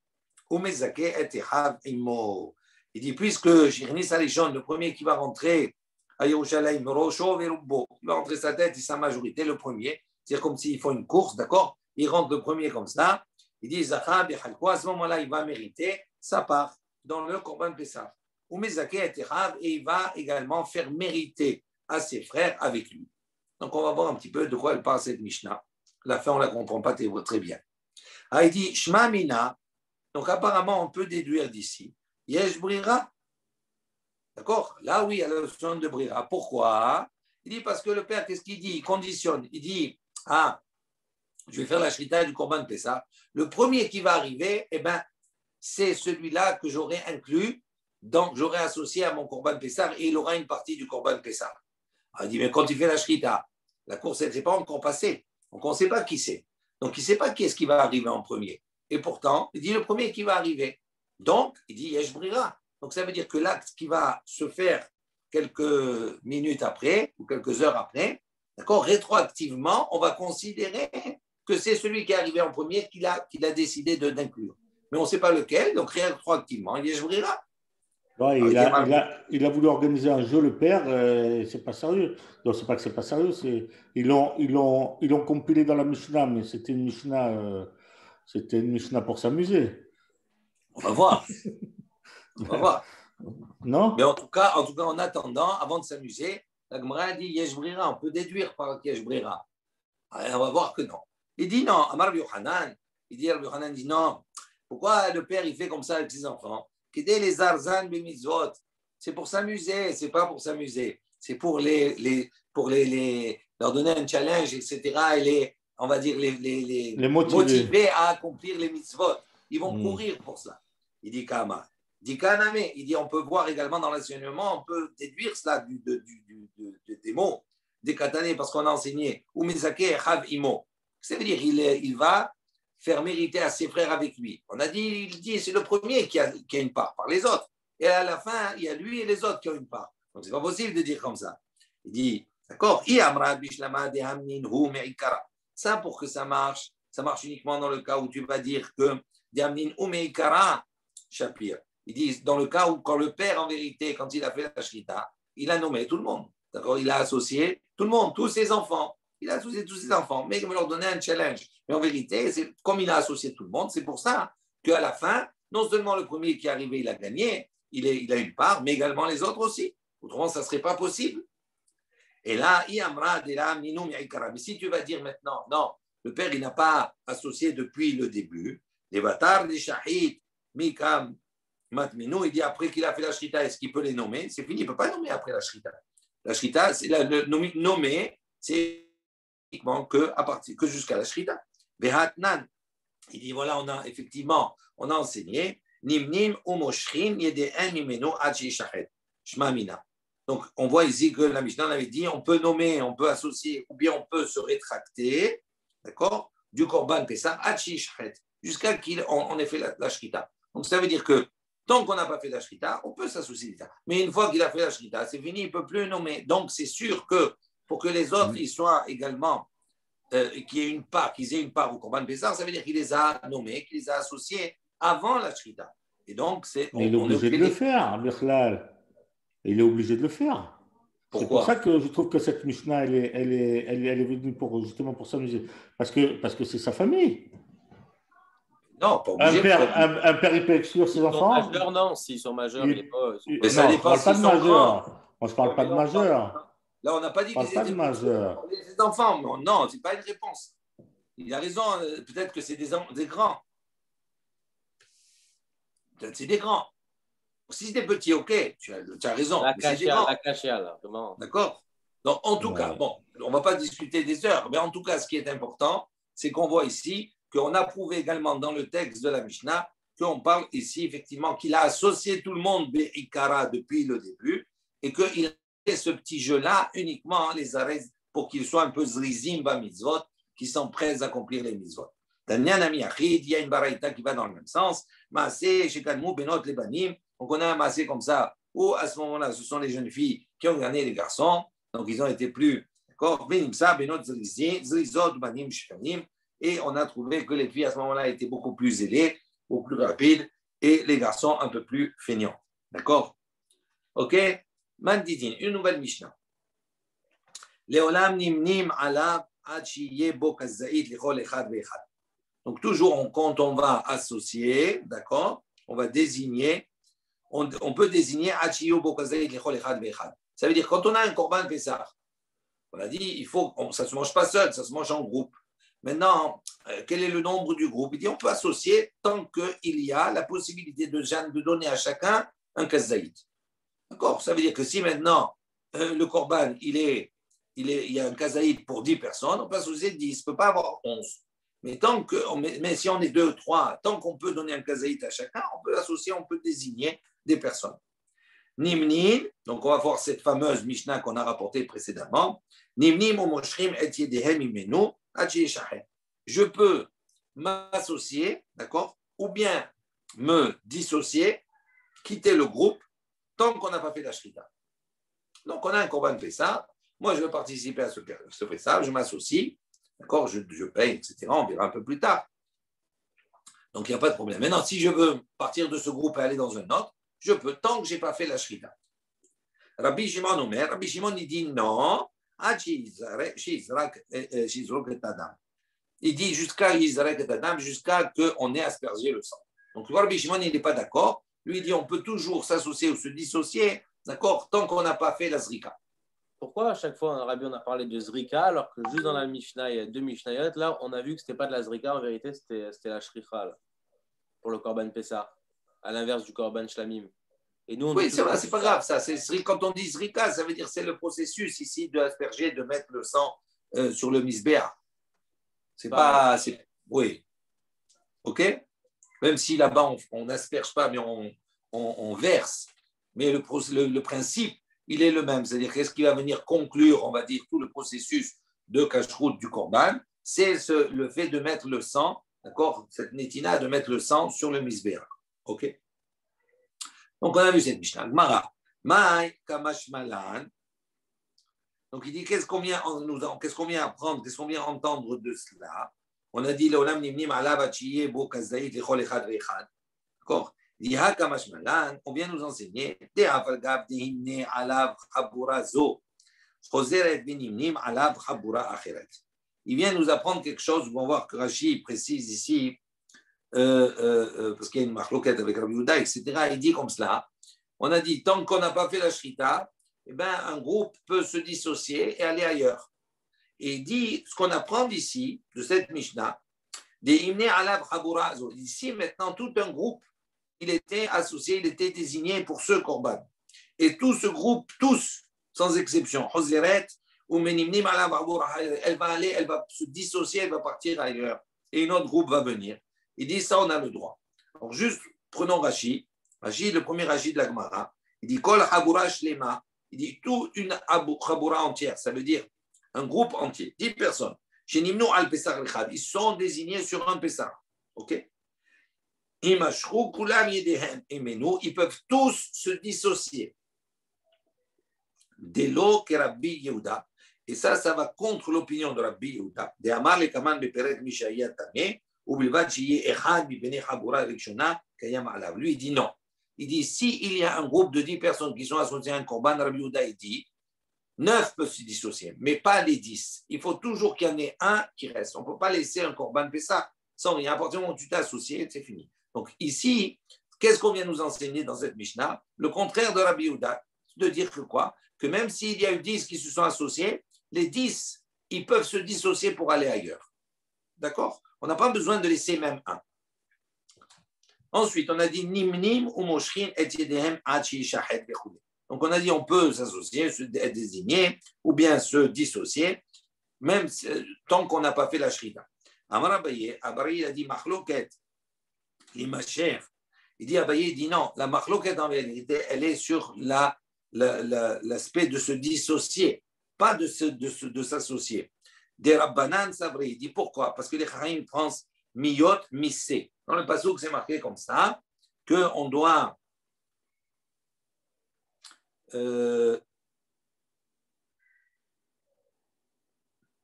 Umezake et Echav Imo. Il dit puisque Sheichnis Arishon, le premier qui va rentrer à Yerushalayim, Rosho Verubo, il va rentrer sa tête et sa majorité, le premier, c'est comme s'ils font une course, d'accord? Il rentre le premier comme ça. Il dit Zacha Bechaluko, à ce moment-là, il va mériter sa part dans le Korban Pessah. Umezake et Echav, et il va également faire mériter à ses frères avec lui. Donc, on va voir un petit peu de quoi elle parle cette Mishnah. La fin, on ne la comprend pas très bien. Ah, il dit Shma Mina. Donc, apparemment, on peut déduire d'ici Yesh Brira. D'accord? Là, oui, il y a la notion de Brira. Pourquoi? Il dit parce que le père, qu'est-ce qu'il dit? Il conditionne. Il dit je vais faire la shrita du Korban Pessah. Le premier qui va arriver, eh ben, c'est celui-là que j'aurai inclus, donc j'aurai associé à mon Korban Pessah et il aura une partie du Korban Pessah. Il dit, mais quand il fait la shrita, la course n'est pas encore passée. Donc, on ne sait pas qui c'est. Donc, il ne sait pas qui est-ce qui va arriver en premier. Et pourtant, il dit le premier qui va arriver. Donc, il dit Yesh Brira. Donc, ça veut dire que l'acte qui va se faire quelques minutes après ou quelques heures après, d'accord, rétroactivement, on va considérer que c'est celui qui est arrivé en premier qu'il a décidé d'inclure. Mais on ne sait pas lequel, donc rétroactivement, Yesh Brira. Ouais, il a voulu organiser un jeu, le père, c'est pas sérieux. Donc, c'est pas que c'est pas sérieux, ils l'ont compilé dans la Mishnah, mais c'était une Mishnah pour s'amuser. On va voir. On va voir. Non? Mais en tout cas, en attendant, avant de s'amuser, la Gemara dit Yesh Brira, on peut déduire par Yesh Brira. On va voir que non. Il dit non, Amar Yohanan, il dit non. Pourquoi le père il fait comme ça avec ses enfants? Les arzan b'mitzvot, c'est pour s'amuser, c'est pas pour s'amuser, c'est pour leur donner un challenge, etc. Et on va dire les motiver à accomplir les mitzvot. Ils vont courir pour ça. Il dit Kama, il dit Kaname, il dit on peut voir également dans l'enseignement, on peut déduire cela des mots, des katané, parce qu'on a enseigné Umezake Chav Imo. Ça veut dire il va faire mériter à ses frères avec lui. On a dit, il dit, c'est le premier qui a une part par les autres. Et à la fin, il y a lui et les autres qui ont une part. Donc, c'est pas possible de dire comme ça. Il dit, d'accord, ça, pour que ça marche uniquement dans le cas où tu vas dire que Shapir. Il dit, dans le cas où, quand le père, en vérité, quand il a fait la shrita, il a nommé tout le monde. D'accord, il a associé tout le monde, tous ses enfants. Il a associé tous ses enfants, mais il va leur donner un challenge. Mais en vérité, c'est, comme il a associé tout le monde, c'est pour ça qu'à la fin, non seulement le premier qui est arrivé, il a gagné, il a une part, mais également les autres aussi. Autrement, ça ne serait pas possible. Et là, mais si tu vas dire maintenant, non, le père, il n'a pas associé depuis le début, les bâtards, les shahid, mikam, matminou, il dit après qu'il a fait la shrita, est-ce qu'il peut les nommer? C'est fini, il ne peut pas nommer après la shrita. La shrita, c'est le nommer, c'est uniquement que jusqu'à la shrita. Vehatnan, il dit voilà, on a effectivement, on a enseigné, nimnim ou moshrim, yede'en mimeno adji shachet, shmamina. Donc, on voit ici que la Mishnah avait dit on peut nommer, on peut associer, ou bien on peut se rétracter, d'accord, du Korban Pessah, jusqu'à qu'on ait fait la Shrita. Donc, ça veut dire que tant qu'on n'a pas fait la Shrita, on peut s'associer. Mais une fois qu'il a fait la Shrita, c'est fini, il ne peut plus nommer. Donc, c'est sûr que pour que les autres ils soient également, qu'ils aient une part au Korban Pessah, ça veut dire qu'il les a nommés, qu'il les a associés avant la Shrita. Et donc, il est obligé de le faire, Bichlal. Il est obligé de le faire. Pourquoi? C'est pour ça que je trouve que cette Mishnah, elle est venue justement pour s'amuser. Parce que c'est sa famille. Non, pas obligé. Un père, il peut exclure ses enfants. Majeurs, non. S'ils sont majeurs, il n'est pas. Mais ça dépend s'ils sont grands. Moi, je ne parle pas de majeur. Là, on n'a pas dit qu'ils étaient majeurs. Des enfants. Non, ce n'est pas une réponse. Il a raison. Peut-être que c'est des grands. Peut-être c'est des grands. Si c'est des petits, ok, tu as raison. La cachia, là, comment? D'accord. Donc, en tout cas, bon, on ne va pas discuter des heures, mais en tout cas, ce qui est important, c'est qu'on voit ici qu'on a prouvé également dans le texte de la Mishnah qu'on parle ici, effectivement, qu'il a associé tout le monde Be'ikara depuis le début et qu'il a fait ce petit jeu-là uniquement les arrêts pour qu'ils soient un peu zrizim ba mitzvot, qui sont prêts à accomplir les mitzvot. Il y a une baraïta qui va dans le même sens. Maaseh, Shekanmu, Benot, Lebanim. Donc, on a un massé comme ça, où à ce moment-là, ce sont les jeunes filles qui ont gagné les garçons, donc ils ont été plus, d'accord, et on a trouvé que les filles à ce moment-là étaient beaucoup plus zélées, beaucoup plus rapides, et les garçons un peu plus feignants. D'accord? Ok? Mandidin, une nouvelle Mishnah. Leolam nimnim alab ad shiye bo kazaït lichol echad ve'echad. Donc, toujours, quand on va associer, d'accord, on va désigner. On peut désigner Hachiyo Bokazei Lichol Echad Ve'echad. Ça veut dire quand on a un Korban Pessah, on a dit ça ne se mange pas seul, ça se mange en groupe. Maintenant, quel est le nombre du groupe? Il dit on peut associer tant qu'il y a la possibilité de donner à chacun un kazaït. D'accord? Ça veut dire que si maintenant le Korban il y a un kazaït pour 10 personnes, on peut associer 10, on ne peut pas avoir 11. Mais si on est 2, 3, tant qu'on peut donner un kazaït à chacun, on peut associer, on peut désigner des personnes. Nimnim, donc on va voir cette fameuse Mishnah qu'on a rapportée précédemment. Nimnim ou moshrim et yedehem imenu adji shahen. Je peux m'associer, d'accord, ou bien me dissocier, quitter le groupe, tant qu'on n'a pas fait la shrita. Donc on a un korban pessah. Moi je veux participer à ce pessah, je m'associe. D'accord, je paye, etc. On verra un peu plus tard. Donc, il n'y a pas de problème. Maintenant, si je veux partir de ce groupe et aller dans un autre, je peux, tant que je n'ai pas fait la shrita. Rabbi Shimon il dit non. Il dit jusqu'à qu'on ait aspergé le sang. Donc, Rabbi Shimon, il n'est pas d'accord. Lui, il dit on peut toujours s'associer ou se dissocier, d'accord, tant qu'on n'a pas fait la zrika. Pourquoi à chaque fois, Rabbi, on a parlé de Zrika, alors que juste dans la Mishnah, il y a 2 Mishnayot, là, on a vu que ce n'était pas de la Zrika, en vérité, c'était la Shricha, là, pour le Korban Pessah, à l'inverse du Korban Shlamim. Et nous, oui, c'est pas grave, ça. Quand on dit Zrika, ça veut dire que c'est le processus ici de asperger, de mettre le sang sur le misbéa. C'est pas. Oui. OK? Même si là-bas, on n'asperge pas, mais on verse. Mais le principe, il est le même. C'est-à-dire qu'est-ce qui va venir conclure, on va dire, tout le processus de cache-route du Korban, c'est le fait de mettre le sang, d'accord, cette netina, de mettre le sang sur le misbéa. OK? Donc, on a vu cette Mishnah. Gmara. Maï kamash malan. Donc, il dit qu'est-ce qu'on vient apprendre, qu'est-ce qu'on vient entendre de cela? On a dit l'olam nimnim alav achiye bo kazaït lichol echad ve'echad. D'accord? On vient nous enseigner Il vient nous apprendre quelque chose. Vous allez voir que Rashi précise ici, parce qu'il y a une marloquette avec Rabbi Yehuda, etc. Il dit comme cela. On a dit, tant qu'on n'a pas fait la shrita, eh ben, un groupe peut se dissocier et aller ailleurs. Et il dit, ce qu'on apprend d'ici, de cette Mishnah, ici maintenant, tout un groupe, il était associé, il était désigné pour ce korban. Et tout ce groupe, tous, sans exception, elle va aller, elle va se dissocier, elle va partir ailleurs. Et un autre groupe va venir. Il dit, ça, on a le droit. Alors, juste, prenons Rashi. Rashi, le premier Rashi de la Gemara. Il dit, Kol Habura Shlema. Il dit, toute une Habura entière. Ça veut dire un groupe entier. 10 personnes. Chez Nimnu al Pesach Lechad. Ils sont désignés sur un Pesach. OK? Ils peuvent tous se dissocier. Delo que Rabbi Yehuda. Et ça va contre l'opinion de Rabbi Yehuda. De Amar le Kaman Beperet Mishaya Tameh. Lui, il dit non. Il dit, s'il y a un groupe de 10 personnes qui sont associées à un korban, Rabbi Yehuda, il dit, 9 peuvent se dissocier, mais pas les 10. Il faut toujours qu'il y en ait un qui reste. On ne peut pas laisser un korban Pessah sans rien. À partir du moment où tu t'es associé, c'est fini. Donc ici, qu'est-ce qu'on vient nous enseigner dans cette Mishnah? Le contraire de Rabbi Yehuda, de dire que quoi? Que même s'il y a eu 10 qui se sont associés, les 10, ils peuvent se dissocier pour aller ailleurs. D'accord? On n'a pas besoin de laisser même un. Ensuite, on a dit nimnim ou moshrin et yedehem achi shahet bechule. Donc, on a dit on peut s'associer, se désigner ou bien se dissocier, même tant qu'on n'a pas fait la shrita. Amar Abaye, Abaye a dit machloket, l'imacher. Il dit Abaye, il dit non, la machloket en vérité, elle est sur l'aspect de se dissocier, pas de s'associer. Des Rabbanan Savri, il dit pourquoi? Parce que les Chaim pensent miyot missé. Dans le passouk, c'est marqué comme ça, qu'on doit il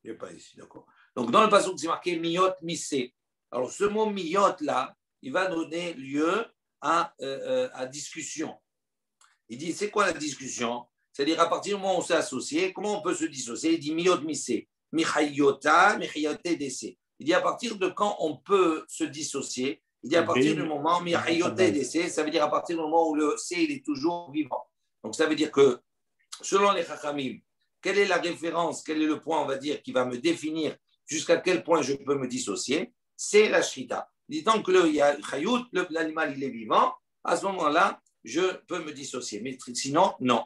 n'est pas ici, d'accord. Donc dans le passouk, c'est marqué miyot missé. Alors ce mot miyot là, il va donner lieu à discussion. Il dit c'est quoi la discussion? C'est-à-dire à partir du moment où on s'est associé, comment on peut se dissocier? Il dit miyot missé. Michayota, Michayote DC. Il dit à partir de quand on peut se dissocier, il dit à partir du moment Michayote DC, ça veut dire à partir du moment où le C il est toujours vivant. Donc ça veut dire que selon les Chachamim, quelle est la référence, quel est le point, on va dire, qui va me définir jusqu'à quel point je peux me dissocier? C'est la Shrita. Il dit tant que l'animal il est vivant, à ce moment-là, je peux me dissocier. Mais sinon, non.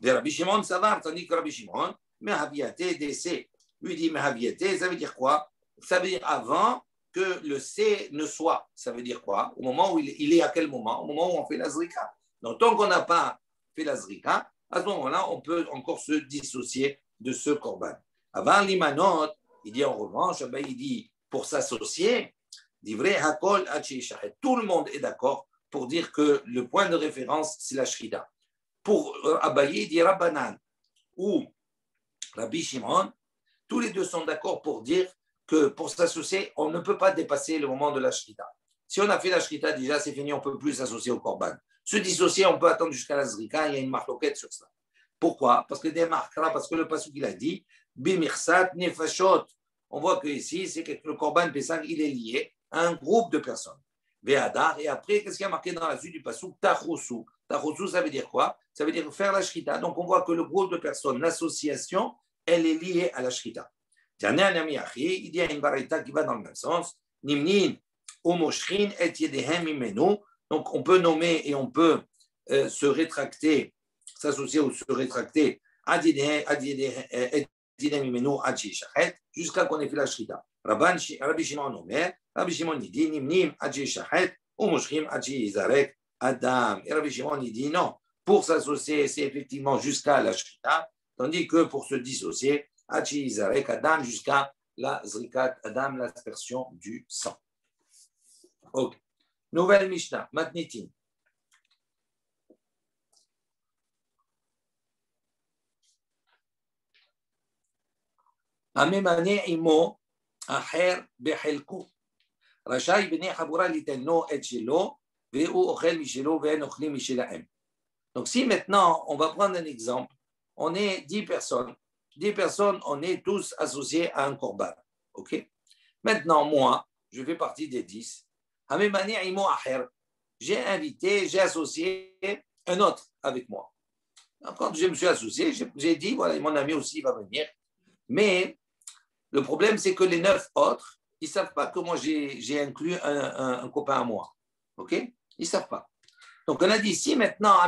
De Rabbi Shimon, ça va, tandis que Rabbi Shimon, Mehaviate DC. Lui dit Mehaviate, ça veut dire quoi? Ça veut dire avant que le C ne soit. Ça veut dire quoi? Au moment où il est à quel moment? Au moment où on fait la zrika. Donc, tant qu'on n'a pas fait la zrika, à ce moment-là, on peut encore se dissocier de ce korban. Avant l'imanot, il dit en revanche, il dit pour s'associer, dit vrai hakol hachi shahet. Tout le monde est d'accord pour dire que le point de référence, c'est la shrita. Pour Abaye, il dit Rabbanan ou Rabbi Shimon, tous les deux sont d'accord pour dire que pour s'associer, on ne peut pas dépasser le moment de la shrita. Si on a fait la shrita, déjà, c'est fini, on ne peut plus s'associer au korban. Se dissocier, on peut attendre jusqu'à la zrika, il y a une marloquette sur ça. Pourquoi? Parce que le pasuk il a dit, Bimirsat nefashot. On voit que ici, c'est que le korban Pesach, il est lié à un groupe de personnes. Ve'adar, et après, qu'est-ce qu'il y a marqué dans la suite du pasuk? Tachosu. Tachosu, ça veut dire quoi? Ça veut dire faire la shrita. Donc, on voit que le groupe de personnes, l'association, elle est liée à la shrita. Il y a une baraita qui va dans le même sens. Nimnin, umoshrin et yedehem imenu. Donc, on peut nommer et on peut se rétracter, s'associer ou se rétracter jusqu'à qu'on ait fait la shrita. Rabbi Shimon Omer, Rabbi Shimon dit nimnim adji shachet ou moshrim adji izarek adam. Et Rabbi Shimon dit non, pour s'associer, c'est effectivement jusqu'à la shrita, tandis que pour se dissocier, adji izarek adam, jusqu'à la zrikat adam, l'aspersion du sang. Ok. Nouvelle Mishnah, Matnitin. הממנה עמו אחר בחלקו. רשאי בני חבורה ליתנו את שלו, והוא אוכל משלו ואין אוכלים משלהם. Donc si maintenant, on va prendre un exemple, on est 10 personnes. 10 personnes, on est tous associés à un korban. OK? Maintenant, moi, je fais partie des 10. J'ai invité, j'ai associé un autre avec moi. Donc, quand je me suis associé, j'ai dit, voilà, mon ami aussi va venir. Mais le problème, c'est que les 9 autres, ils ne savent pas que moi, j'ai inclus un copain à moi. OK? Ils ne savent pas. Donc, on a dit, si maintenant,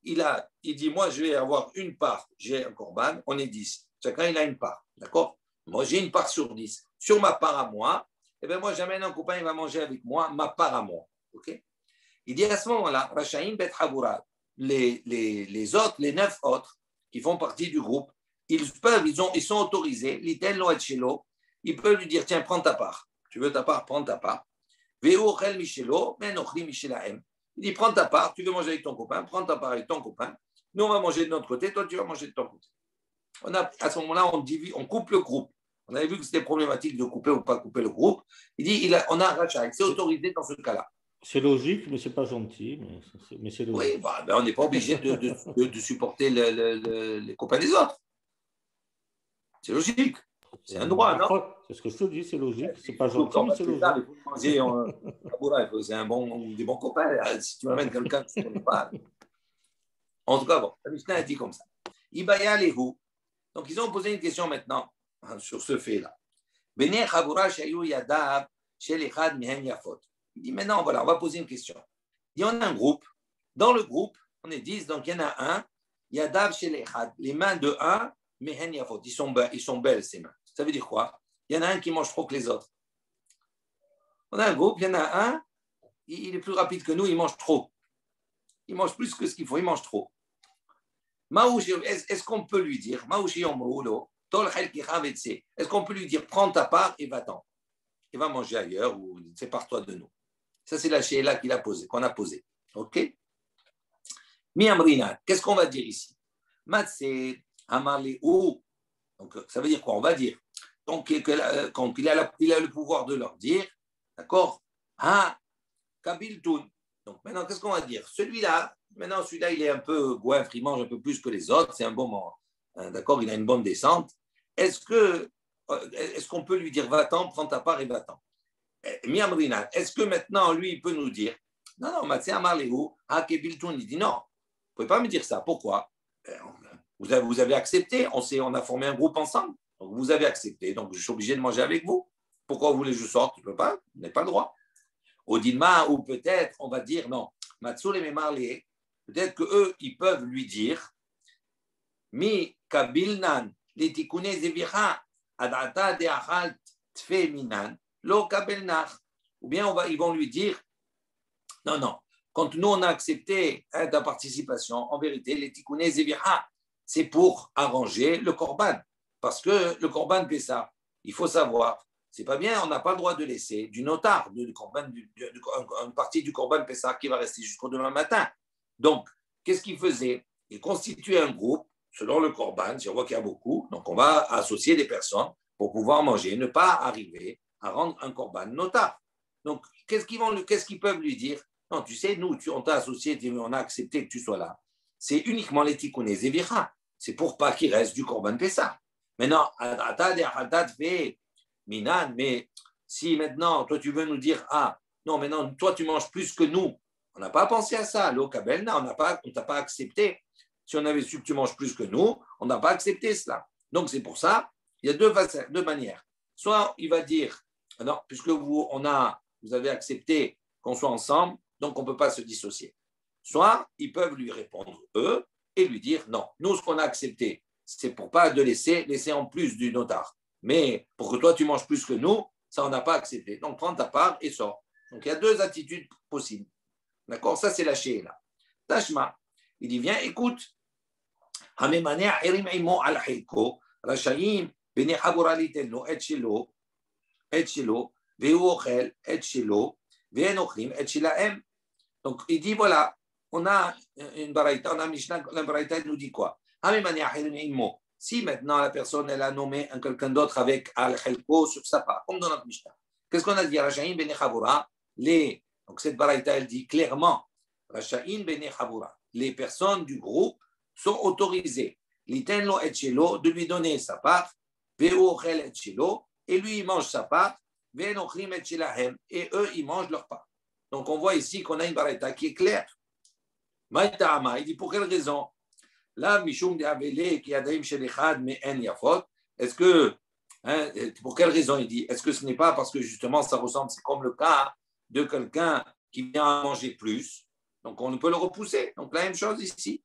il dit, moi, je vais avoir une part, j'ai un korban, on est 10. Chacun, il a une part. D'accord? Moi, j'ai une part sur 10. Sur ma part à moi, eh bien, moi, j'amène un copain, il va manger avec moi, ma part à moi. OK? Il dit à ce moment-là, Rachaim Bet Habura, les autres, les 9 autres qui font partie du groupe, ils sont autorisés, l'Itel Loet Shelo, ils peuvent lui dire, tiens, prends ta part. Tu veux ta part, prends ta part. Il dit, prends ta part, tu veux manger avec ton copain, prends ta part avec ton copain. Nous, on va manger de notre côté, toi, tu vas manger de ton côté. À ce moment-là, on coupe le groupe. On avait vu que c'était problématique de couper ou pas couper le groupe. Il dit, on a un rachat, c'est autorisé dans ce cas-là. C'est logique, mais ce n'est pas gentil. Mais c'est logique. Oui, ben, on n'est pas obligé de supporter les copains des autres. C'est logique. C'est un droit, non? C'est ce que je te dis, c'est logique. C'est pas gentil, mais c'est logique. C'est des bons copains. Si tu m'amènes quelqu'un qui ne connaît pas. En tout cas, bon, la Mishnah a dit comme ça. Ibaya Lehu. Donc, ils ont posé une question maintenant sur ce fait-là. Il dit maintenant, voilà, on va poser une question. Il y en a un groupe. Dans le groupe, on est 10, donc il y en a un. Yadav chez les mains de un, mehen yafot. Ils sont belles, ces mains. Ça veut dire quoi? Il y en a un qui mange trop que les autres. On a un groupe, il y en a un, il est plus rapide que nous, il mange trop. Il mange plus que ce qu'il faut, il mange trop. Est-ce qu'on peut lui dire, est-ce qu'on peut lui dire, prends ta part et va-t'en. Il va manger ailleurs ou sépare-toi de nous. Ça, c'est la shéla qu'il a posée, qu'on a posée. OK? Mi-amrina, qu'est-ce qu'on va dire ici? Matsé, amarli ou. Donc, ça veut dire quoi? On va dire. Donc, quand il a le pouvoir de leur dire, d'accord? Ah, Kabiltoun. Donc, maintenant, qu'est-ce qu'on va dire? Celui-là, il est un peu goinfre, il mange un peu plus que les autres, c'est un bon moment. D'accord? Il a une bonne descente. Est-ce qu'on peut lui dire, va-t'en, prends ta part et va-t'en? Miamrina, est-ce que maintenant, lui, il peut nous dire, non, Matsé Amarlehu, Kebiltoun, il dit non, vous ne pouvez pas me dire ça. Pourquoi? Vous avez accepté, on a formé un groupe ensemble, donc vous avez accepté, donc je suis obligé de manger avec vous. Pourquoi vous voulez que je sorte? Je ne peux pas, vous n'avez pas le droit. Odilma, ou peut-être, on va dire, non, Matsoul et Memarlé, peut-être qu'eux, ils peuvent lui dire, Mi Kabilnan, Litikune Zevira, Adata de Achal Tfe Minan, Lo Kabelnach. Ou bien ils vont lui dire, non, quand nous on a accepté ta participation, en vérité, les Tikune Zevira, c'est pour arranger le korban. Parce que le korban Pessah, il faut savoir, c'est pas bien, on n'a pas le droit de laisser du notar, une partie du korban Pessah qui va rester jusqu'au demain matin. Donc, qu'est-ce qu'il faisait? Il constituait un groupe, selon le korban, si on voit qu'il y a beaucoup, donc on va associer des personnes pour pouvoir manger, ne pas arriver à rendre un korban notar. Donc, qu'est-ce qu'ils peuvent lui dire? Non, tu sais, nous, on t'a associé, on a accepté que tu sois là. C'est uniquement les tikkuné zevira. C'est pour pas qu'il reste du korban Pessah. Maintenant, Minan, mais si maintenant, toi, tu veux nous dire, non, maintenant, toi, tu manges plus que nous, on n'a pas pensé à ça. L'eau kabelna, on ne t'a pas accepté. Si on avait su que tu manges plus que nous, on n'a pas accepté cela. Donc, c'est pour ça, il y a deux manières. Soit il va dire, non, puisque vous avez accepté qu'on soit ensemble, donc on ne peut pas se dissocier. Soit ils peuvent lui répondre, eux, et lui dire, non, nous, ce qu'on a accepté, c'est pour pas de laisser en plus du notar. Mais pour que toi, tu manges plus que nous, ça, on n'a pas accepté. Donc, prends ta part et sors. Donc, il y a deux attitudes possibles. D'accord? Ça, c'est la Sheila. Tashma, il dit, viens, écoute. Donc, il dit, voilà, on a une baraïta, on a Mishnah, la baraïta nous dit quoi? Si maintenant la personne elle a nommé quelqu'un d'autre avec al-khelko sur sa part, comme dans notre Mishnah. Qu'est-ce qu'on a dit? Rachaim bene chavura, donc cette baraïta elle dit clairement, Rachaim bene chavura, les personnes du groupe, sont autorisés, l'itenlo et chelo, de lui donner sa part, ve'ochel et chelo, et lui il mange sa part, ve'enochlim et chelahem, et eux ils mangent leur part. Donc on voit ici qu'on a une baraita qui est claire. Maïta'ama, il dit pour quelle raison? Là, Mishum de Abele, qui a daim shelechad, mais en yafot, est-ce que, pour quelle raison il dit? Est-ce que ce n'est pas parce que justement ça ressemble, c'est comme le cas de quelqu'un qui vient manger plus, donc on peut le repousser. Donc la même chose ici.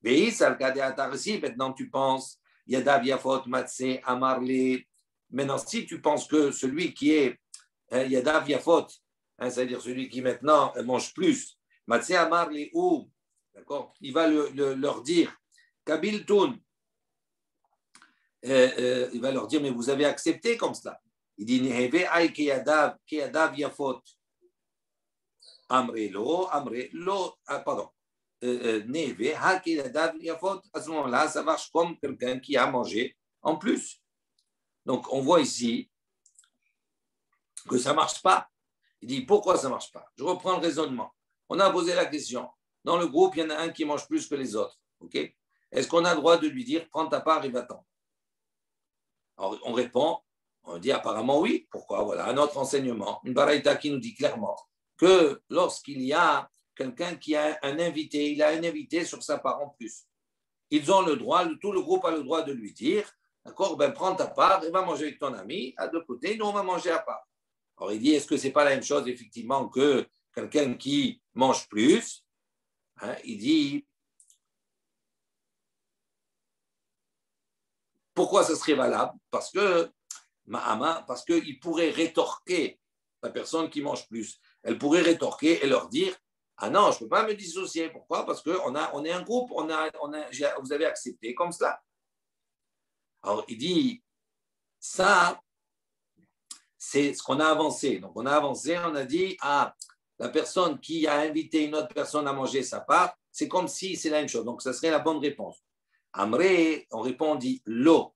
Maintenant tu penses, Yadav Yafot Matse Amarle. Maintenant, si tu penses que celui qui est Yadav Yafot, c'est-à-dire celui qui maintenant mange plus, Matse Amarle ou, d'accord, il va leur dire, Kabil Toun, il va leur dire, mais vous avez accepté comme cela. Il dit, Neheve Ay Keyadav Yafot. Amrelo, pardon. Neve, Hakiladav Yafot. À ce moment-là, ça marche comme quelqu'un qui a mangé en plus. Donc, on voit ici que ça ne marche pas. Il dit, pourquoi ça ne marche pas? Je reprends le raisonnement. On a posé la question. Dans le groupe, il y en a un qui mange plus que les autres. Okay? Est-ce qu'on a le droit de lui dire, prends ta part et va-t'en? Alors, on répond, on dit apparemment oui. Pourquoi? Voilà, un autre enseignement. Une baraita qui nous dit clairement que lorsqu'il y a quelqu'un qui a un invité, il a un invité sur sa part en plus. Ils ont le droit, tout le groupe a le droit de lui dire, d'accord, ben prends ta part et va manger avec ton ami, à deux côtés, nous on va manger à part. Alors il dit, est-ce que ce n'est pas la même chose effectivement que quelqu'un qui mange plus? Il dit, pourquoi ça serait valable? Parce qu'il pourrait rétorquer la personne qui mange plus. Elle pourrait rétorquer et leur dire, ah non, je ne peux pas me dissocier. Pourquoi? Parce qu'on est un groupe, vous avez accepté comme cela. Alors, il dit, ça, c'est ce qu'on a avancé. Donc, on a avancé, on a dit, la personne qui a invité une autre personne à manger sa part, c'est comme si c'est la même chose. Donc, ça serait la bonne réponse. Amré, on répond, on dit, l'eau.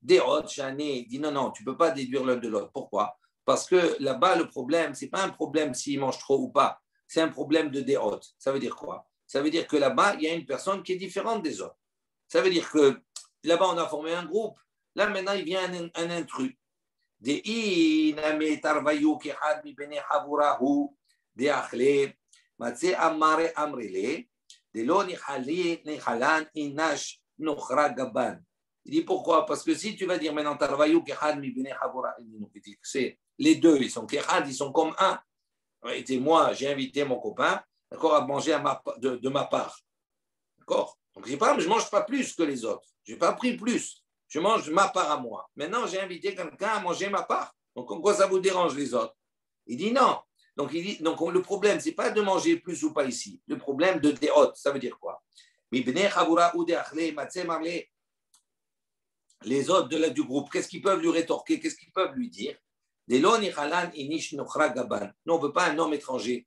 Déhot, Chané, dit, non, tu ne peux pas déduire l'un de l'autre. Pourquoi? Parce que là-bas, le problème, ce n'est pas un problème s'il mange trop ou pas. C'est un problème de déhot. Ça veut dire quoi? Ça veut dire que là-bas, il y a une personne qui est différente des autres. Ça veut dire que là-bas, on a formé un groupe. Là, maintenant, il vient un intrus. Il dit pourquoi? Parce que si tu vas dire maintenant, c'est les deux, ils sont comme un. Et moi, j'ai invité mon copain, d'accord, à manger de ma part. D'accord? Donc, je ne mange pas plus que les autres. Je n'ai pas pris plus. Je mange ma part à moi. Maintenant, j'ai invité quelqu'un à manger ma part. Donc, en quoi ça vous dérange les autres? Il dit non. Donc, le problème, ce n'est pas de manger plus ou pas ici. Le problème de déhot, ça veut dire quoi? Les autres du groupe, qu'est-ce qu'ils peuvent lui rétorquer? Qu'est-ce qu'ils peuvent lui dire? Non, on ne veut pas un homme étranger.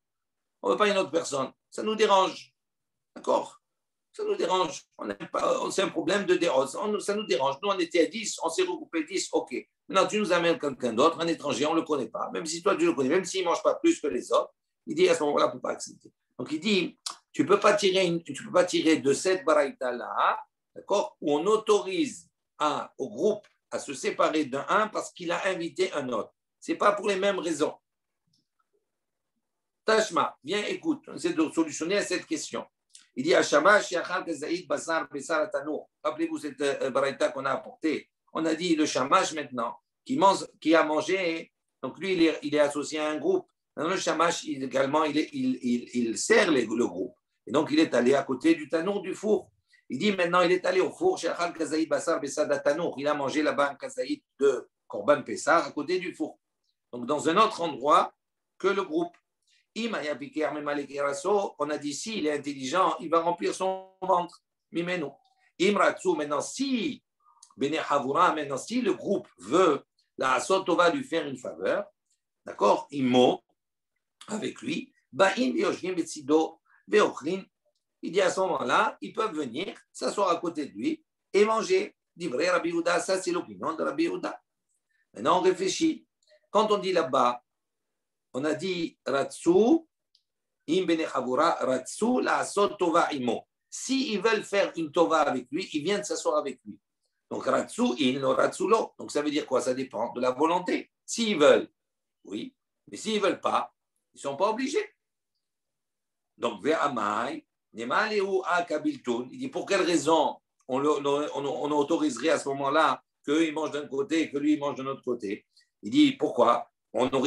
On ne veut pas une autre personne. Ça nous dérange. D'accord? Ça nous dérange. C'est un problème de dérange. Ça nous dérange. Nous, on était à 10, on s'est regroupé 10, ok. Maintenant, tu nous amènes quelqu'un d'autre, un étranger, on ne le connaît pas. Même si toi, tu le connais, même s'il ne mange pas plus que les autres, il dit à ce moment-là, on ne peut pas accepter. Donc, il dit, tu ne peux pas tirer de cette baraïta-là, d'accord, où on autorise au groupe à se séparer d'un parce qu'il a invité un autre. Ce n'est pas pour les mêmes raisons. Tashma, viens, écoute, on essaie de solutionner cette question. Il dit, rappelez-vous cette baraïta qu'on a apportée. On a dit le shamash maintenant, qui a mangé, donc lui, il est associé à un groupe. Maintenant, le shamash, également, il sert le groupe. Et donc, il est allé à côté du tanour, du four. Il dit maintenant, il est allé au four, il a mangé là-bas un kazaïd de Korban Pessah à côté du four. Donc, dans un autre endroit que le groupe. On a dit, si il est intelligent, il va remplir son ventre. Maintenant, si le groupe veut, la Soto va lui faire une faveur, d'accord, il mot avec lui, il dit à ce moment-là, ils peuvent venir, s'asseoir à côté de lui et manger. Dit vrai, Rabbi Yehuda, ça c'est l'opinion de Rabbi Yehuda. Maintenant, on réfléchit. Quand on dit là-bas, on a dit Ratsu, im bene chavura, Ratsu la asot tova imo. S'ils veulent faire une tova avec lui, ils viennent s'asseoir avec lui. Donc, ratsu in, no ratsu lo. Donc, ça veut dire quoi? Ça dépend de la volonté. S'ils veulent, oui. Mais s'ils ne veulent pas, ils ne sont pas obligés. Donc, ve'amai, nemaleu a kabiltun. Il dit, pour quelle raison on autoriserait à ce moment-là qu'eux, ils mangent d'un côté et que lui, il mange de l'autre côté? Il dit, pourquoi?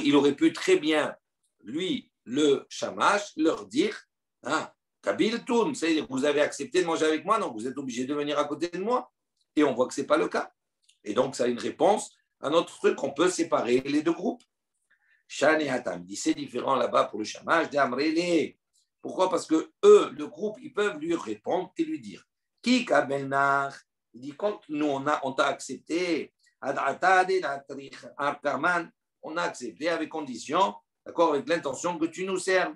Il aurait pu très bien, lui, le shamash, leur dire, hein, kabiltun, c'est-à-dire que vous avez accepté de manger avec moi, donc vous êtes obligé de venir à côté de moi. Et on voit que ce n'est pas le cas. Et donc, ça a une réponse à notre truc, on peut séparer les deux groupes. Shan et Hatam, dit c'est différent là-bas pour le shamash d'Amrele. Pourquoi? Parce que eux, le groupe, ils peuvent lui répondre et lui dire Ki kabelnar, il dit quand nous on t'a accepté, on a accepté avec condition, d'accord, avec l'intention que tu nous serves.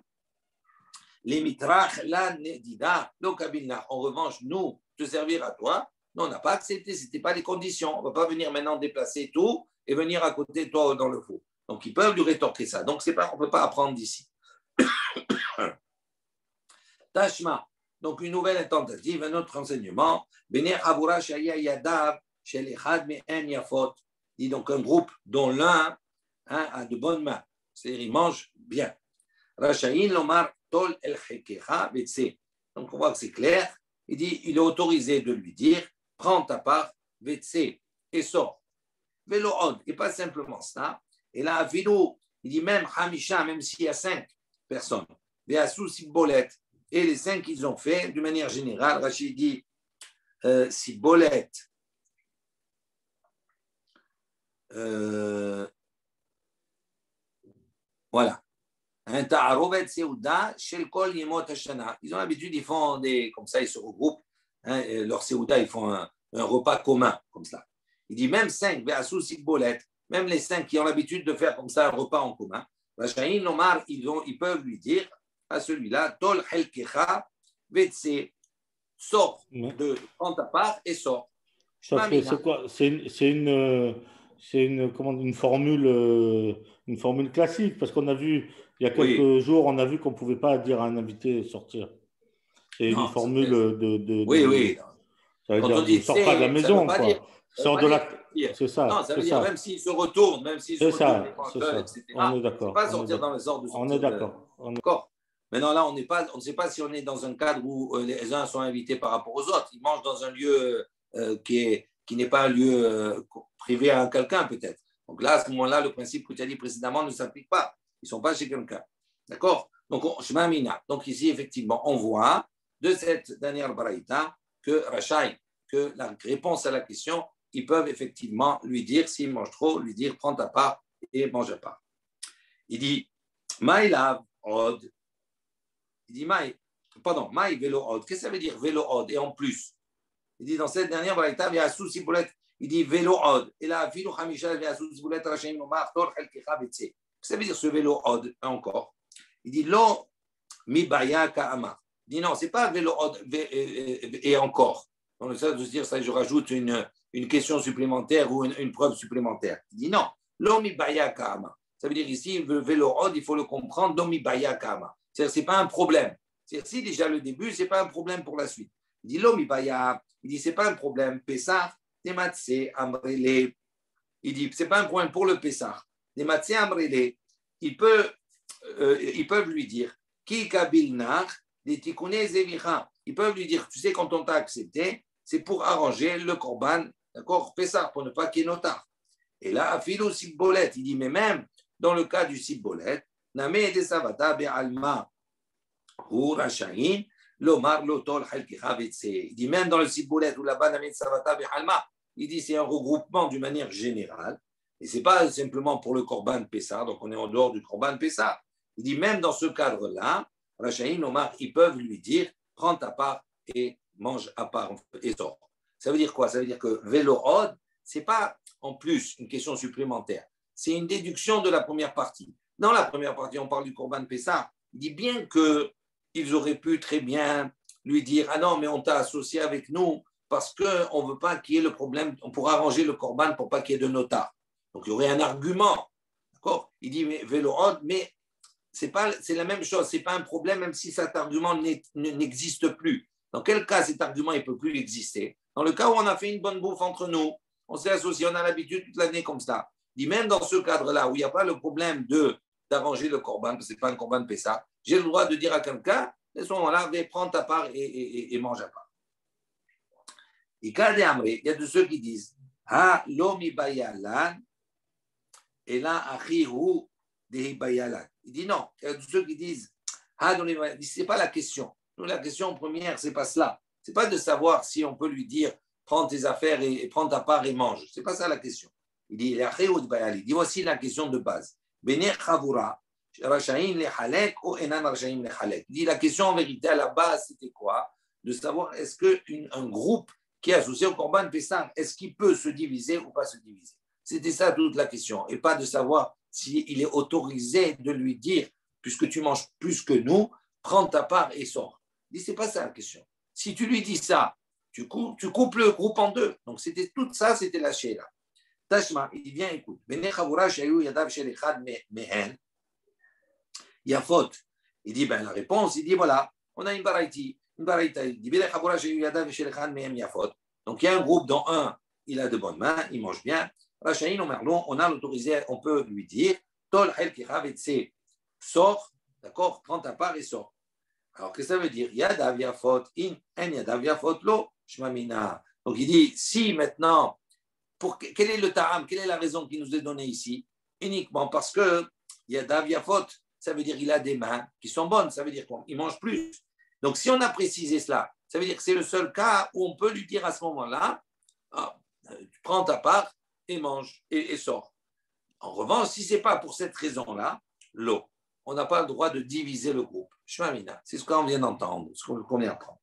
Les mitrach, la nedida, le kabelnar. En revanche, nous, te servir à toi, nous, on n'a pas accepté, ce n'était pas les conditions. On ne va pas venir maintenant déplacer tout et venir à côté de toi dans le faux. Donc, ils peuvent lui rétorquer ça. Donc, on ne peut pas apprendre d'ici. Tashma. Donc, une nouvelle tentative, un autre enseignement. Dit donc un groupe dont l'un a de bonnes mains. C'est-à-dire, il mange bien. Rachaïn lomar tol el chekecha vetse. Donc, on voit que c'est clair. Il dit, il est autorisé de lui dire, prends ta part, vetse, et sors. Velo od, et pas simplement ça. Et là, Vilou, il dit même Hamisha, même s'il y a 5 personnes, Véassou Sibolette, et les 5 qu'ils ont fait, d'une manière générale, Rachid dit Sibolette, voilà. Un ta'arovet seouda, shel kol yemot hashana. Ils ont l'habitude, ils font des, comme ça, ils se regroupent, hein, leur seouda, ils font un repas commun, comme ça. Il dit même 5, Véassou Sibolette, même les 5 qui ont l'habitude de faire comme ça un repas en commun, ils peuvent lui dire à celui-là, Tol helkecha vetse, sors de prends ta part et sors. C'est quoi? C'est une formule classique, parce qu'on a vu, il y a quelques jours, on a vu qu'on ne pouvait pas dire à un invité sortir. C'est une formule Oui. Ça veut dire, ne sors pas de la maison, quoi. Sors de la... C'est ça. Non, ça veut dire même s'il se retourne, etc. On est d'accord. Pas sortir dans le sort de sortir. On est d'accord. D'accord. Maintenant, là, on ne sait pas si on est dans un cadre où les uns sont invités par rapport aux autres. Ils mangent dans un lieu qui n'est pas un lieu privé à quelqu'un, peut-être. Donc là, à ce moment-là, le principe que tu as dit précédemment ne s'applique pas. Ils ne sont pas chez quelqu'un. D'accord? Donc, donc ici, effectivement, on voit de cette dernière baraïta que Rachaï, que la réponse à la question, ils peuvent effectivement lui dire, s'il mange trop, lui dire, prends ta part et mange à part. Il dit, Maïlav od. Il dit, Maï vélo od. Qu'est-ce que ça veut dire vélo od? Et en plus, il dit, dans cette dernière baraïta, il y a souci boulette, il dit vélo od. Et là, Filou Hamisha, il y a souci boulette, Rachim Omar, Tor, Helkecha, Betse. Qu'est-ce que ça veut dire ce vélo od encore? Il dit, Lo, mi baya ka'ama. Il dit, non, ce n'est pas vélo od et encore. Dans le sens de se dire, ça, je rajoute une question supplémentaire ou une preuve supplémentaire. Il dit non, l'omi baya kama. Ça veut dire ici, le vélo od, il faut le comprendre, l'omi baya kama. C'est-à-dire, ce n'est pas un problème. C'est-à-dire, si déjà le début, ce n'est pas un problème pour la suite. Il dit l'omi baya, il dit, ce n'est pas un problème. Pessah, tematse, amrele. Il dit, ce n'est pas un problème pour le Pessah. Tematse, amrele. Ils peuvent lui dire, ki kabil nar, des tikouné zevicha. Ils peuvent lui dire, tu sais, quand on t'a accepté, c'est pour arranger le korban, d'accord, Pessah, pour ne pas qu'il y ait notar. Et là, Afilo Sibboleth, il dit, mais même dans le cas du Sibboleth, Namé de Savata Be'alma, ou Rachaïn, Lomar Lotol Halkicha Vetse. Il dit, même dans le Sibboleth, ou là-bas, Namé de Savata Be'alma, il dit, c'est un regroupement d'une manière générale, et ce n'est pas simplement pour le korban Pessah, donc on est en dehors du korban Pessah. Il dit, même dans ce cadre-là, Rachaïn, Omar, ils peuvent lui dire, prends ta part et mange à part et sort. Ça veut dire quoi? Ça veut dire que vélo od, ce n'est pas en plus une question supplémentaire. C'est une déduction de la première partie. Dans la première partie, on parle du Korban Pessah. Il dit bien qu'ils auraient pu très bien lui dire ah non, mais on t'a associé avec nous parce qu'on ne veut pas qu'il y ait le problème, on pourra arranger le Korban pour pas qu'il y ait de notar. Donc il y aurait un argument. D'accord? Il dit mais vélo od, mais c'est la même chose, ce n'est pas un problème même si cet argument n'existe plus. Dans quel cas cet argument ne peut plus exister? Dans le cas où on a fait une bonne bouffe entre nous, on s'est associé, on a l'habitude toute l'année comme ça. Il dit même dans ce cadre-là où il n'y a pas le problème d'arranger le corban, parce que ce n'est pas un corban Pessah, j'ai le droit de dire à quelqu'un, à ce moment-là, prends ta part et mange à part. Il y a de ceux qui disent Ha lomi bayalan et là achihu de bayalan. Il dit non. Il y a de ceux qui disent Ha lomi bayalan. Ce n'est pas la question. Nous, la question première, ce n'est pas cela. Ce n'est pas de savoir si on peut lui dire prends tes affaires et prends ta part et mange. Ce n'est pas ça la question. Il dit il dit voici la question de base. Bene chavura. Il dit la question en vérité à la base, c'était quoi? De savoir est-ce qu'un groupe qui est associé au Corban Pessah, est-ce qu'il peut se diviser ou pas se diviser? C'était ça toute la question. Et pas de savoir s'il est autorisé de lui dire, puisque tu manges plus que nous, prends ta part et sors. Il dit, c'est pas ça la question. Si tu lui dis ça, tu coupes le groupe en deux. Donc c'était tout ça, c'était la Sheila. Tashma, il dit, viens, écoute. Il y a faute. Il dit, ben, la réponse, il dit, voilà, on a une baraïti. Il dit, donc il y a un groupe dont un, il a de bonnes mains, il mange bien. On a l'autorisé, on peut lui dire, sors, d'accord, prends ta part et sors. Alors, qu'est-ce que ça veut dire? Yadav yafot, in yadav yafot lo, shmamina. Donc il dit, si maintenant, quel est le ta'am, quelle est la raison qui nous est donnée ici? Uniquement parce que yadav yafot, ça veut dire qu'il a des mains qui sont bonnes, ça veut dire qu'il mange plus. Donc, si on a précisé cela, ça veut dire que c'est le seul cas où on peut lui dire à ce moment-là, tu prends ta part et mange et sors. En revanche, si ce n'est pas pour cette raison-là, l'eau, on n'a pas le droit de diviser le groupe. Shmamina, c'est ce qu'on vient d'entendre, ce qu'on vient d'apprendre.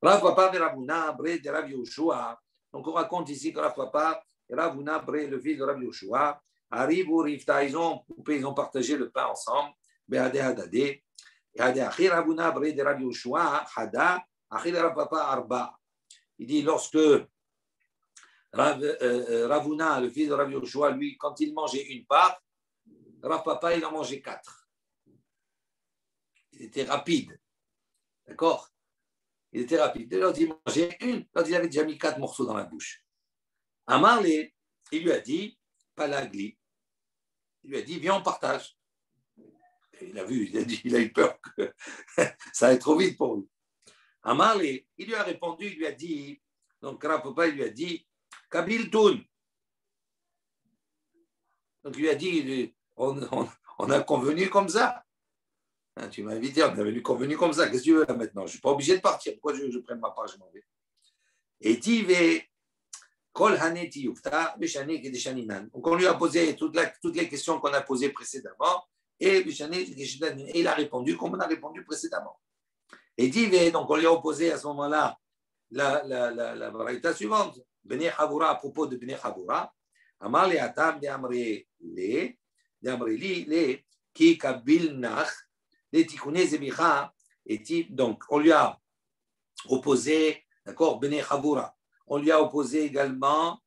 Rav Papa de Ravuna, Bre de Rav Yoshua. Donc, on raconte ici que Rav Papa et Ravuna, Bre, le fils de Rav Yoshua, arrivent au Rifta, ils ont partagé le pain ensemble. Beade Hadade. Il dit lorsque Ravuna, le fils de Rav Yoshua, lui, quand il mangeait une part, Rav Papa, il en mangeait 4. Il était rapide. D'accord? Il était rapide. L'autre, il mangeait une, l'autre, il avait déjà mis 4 morceaux dans la bouche. Amarle, il lui a dit, Palagli, il lui a dit, viens, on partage. Et il a vu, il a eu peur que ça aille trop vite pour lui. Amarle, il lui a répondu, il lui a dit, donc Rav Papa, il lui a dit, Kabil Toun. Donc il lui a dit, on a convenu comme ça. Hein, tu m'as invité, on avait convenu comme ça. Qu'est-ce que tu veux là maintenant? Je ne suis pas obligé de partir. Pourquoi je prenne ma part, je m'en vais. Et Tive, Kol Haneti Yufta, Beshani Kedeshaninan. Donc on lui a posé toutes les questions qu'on a posées précédemment. Et il a répondu comme on a répondu précédemment. Et Tive, donc on lui a opposé à ce moment-là la variété suivante. Bnei Chavura, à propos de Bnei Chavura. Amar le Atam de Amri le qui kabil nach les tikkuné zebicha et donc on lui a opposé, d'accord, Bnei Chavura. On lui a opposé également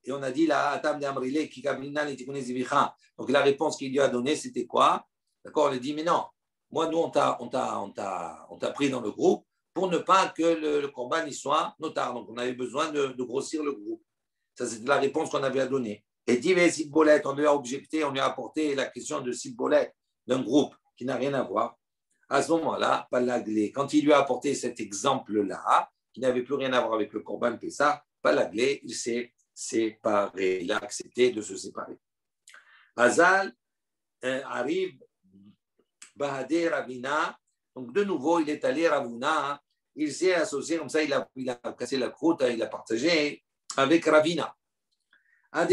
et on a dit la Atam de Amri le qui kabil nach les tikkuné zebicha. Donc la réponse qu'il lui a donnée c'était quoi? D'accord, on lui a dit mais non, moi nous on t'a pris dans le groupe pour ne pas que le corban y soit notard. Donc on avait besoin de grossir le groupe. Ça, c'était la réponse qu'on avait à donner. Et Divé Sibbolette, on lui a objecté, on lui a apporté la question de Sibbolette d'un groupe qui n'a rien à voir. À ce moment-là, Palaglé, quand il lui a apporté cet exemple-là, qui n'avait plus rien à voir avec le Corban Pessah, Palaglé, il s'est séparé. Il a accepté de se séparer. Azal arrive Bahadé Ravina. Donc, de nouveau, il est allé Ravuna. Il s'est associé comme ça, il a cassé la croûte, il a partagé avec Ravina. Il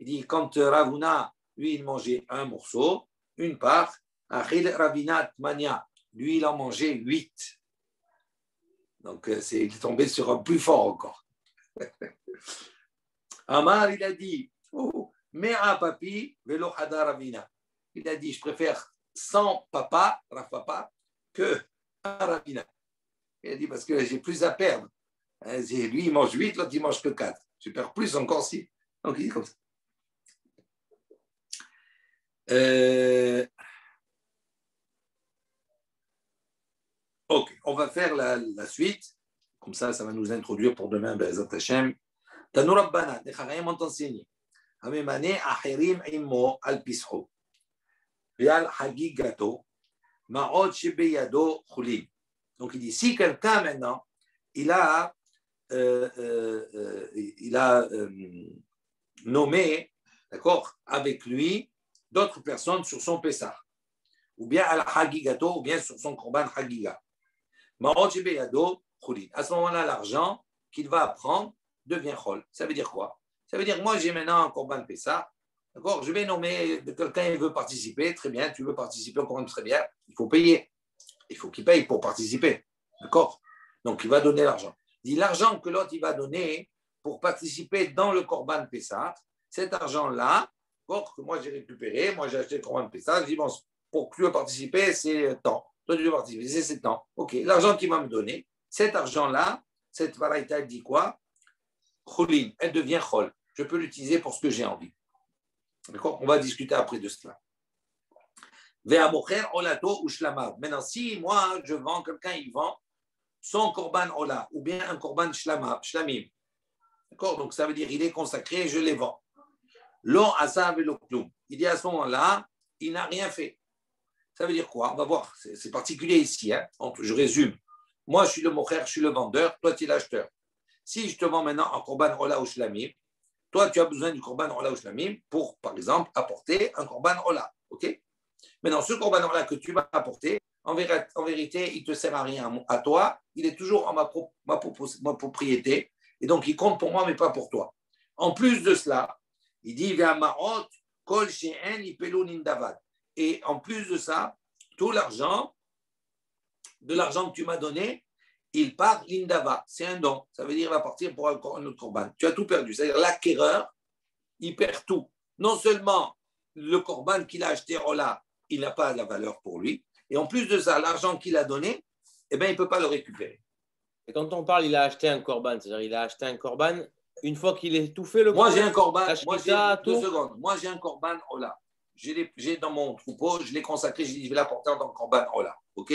dit quand Ravuna, lui, il mangeait un morceau, une part, Ravina Tmania, lui, il en mangeait 8. Donc, il est tombé sur un plus fort encore. Amar, il a dit, Mea papi velo hada Ravina. Il a dit, je préfère 100 papa, Rav Papa, que un Ravina. Il a dit, parce que j'ai plus à perdre. Lui, il mange 8, l'autre, il mange que 4. Je perds plus encore si. Donc, il dit comme ça. va faire la suite. Comme ça va nous introduire pour demain, Be'ezat Hashem. Tanu Rabbana, les Chachamim ont enseigné. Hamemane achirim immo al pisho. Ve'al hagigato. Ma'od shebeyado chulin. Donc il dit, si quelqu'un maintenant, il a nommé, d'accord, avec lui d'autres personnes sur son Pessah, ou bien al hagigato, ou bien sur son korban hagiga. Ma'od shebeyado chulin. À ce moment-là, l'argent qu'il va prendre devient chol. Ça veut dire quoi? Ça veut dire que moi, j'ai maintenant un korban Pessah. D'accord, je vais nommer quelqu'un qui veut participer. Très bien, tu veux participer au korban, très bien. Il faut payer. Il faut qu'il paye pour participer. D'accord? Donc, il va donner l'argent. Il dit l'argent que l'autre il va donner pour participer dans le korban Pessah, cet argent-là, que moi j'ai récupéré, moi j'ai acheté le korban Pessah, je dis bon, pour que tu veux participer, c'est tant. Toi, tu veux participer, c'est tant. Ok, l'argent qu'il va me donner, cet argent-là, cette variété, elle dit quoi? Cholin, elle devient chol. Je peux l'utiliser pour ce que j'ai envie. D'accord? On va discuter après de cela. Maintenant, si moi je vends, quelqu'un il vend son korban ola ou bien un korban shlamim. D'accord? Donc ça veut dire il est consacré, je les vends. Lo asav et lo klum. Il dit à ce moment-là, il n'a rien fait. Ça veut dire quoi? On va voir. C'est particulier ici. Hein? Je résume. Moi, je suis le mocher, je suis le vendeur. Toi, tu es l'acheteur. Si je te vends maintenant un korban ola ou shlamim, toi, tu as besoin du korban ola ou shlamim pour, par exemple, apporter un korban ola. OK? Maintenant, ce korban ola que tu vas apporter, en vérité, il ne te sert à rien à toi. Il est toujours en ma propriété. Et donc, il compte pour moi, mais pas pour toi. En plus de cela, il dit kol she'en ipelu nindavad. Et en plus de ça, tout l'argent, de l'argent que tu m'as donné, il part l'indava. C'est un don. Ça veut dire qu'il va partir pour un autre korban. Tu as tout perdu. C'est-à-dire l'acquéreur, il perd tout. Non seulement le korban qu'il a acheté Ola, il n'a pas la valeur pour lui. Et en plus de ça, l'argent qu'il a donné, eh ben, il ne peut pas le récupérer. Et quand on parle, il a acheté un korban, c'est-à-dire il a acheté un korban, une fois qu'il est tout fait, le moi, korban, j'ai un korban. deux secondes. Moi, j'ai un korban Ola. J'ai dans mon troupeau, je l'ai consacré, j'ai dit, je vais l'apporter dans le korban Ola. OK?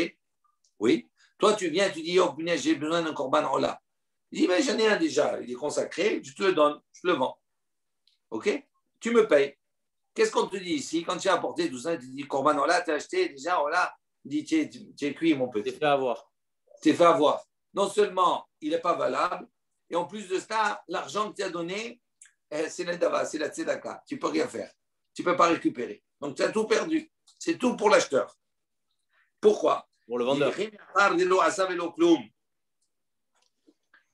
Oui. Toi, tu viens, tu dis, oh, punaise, j'ai besoin d'un korban Ola. Il dit, mais j'en ai un déjà, il est consacré, je te le donne, je te le vends. OK? Tu me payes. Qu'est-ce qu'on te dit ici? Quand tu as apporté tout ça, tu dis, korban Ola, tu as acheté déjà Ola. Il dit, tu es cuit, mon petit. Tu t'es fait avoir. Tu t'es fait avoir. Non seulement il n'est pas valable, et en plus de ça, l'argent que tu as donné, c'est l'endava, c'est la tzedaka. Tu ne peux rien faire. Tu ne peux pas récupérer. Donc, tu as tout perdu. C'est tout pour l'acheteur. Pourquoi? Pour le vendeur.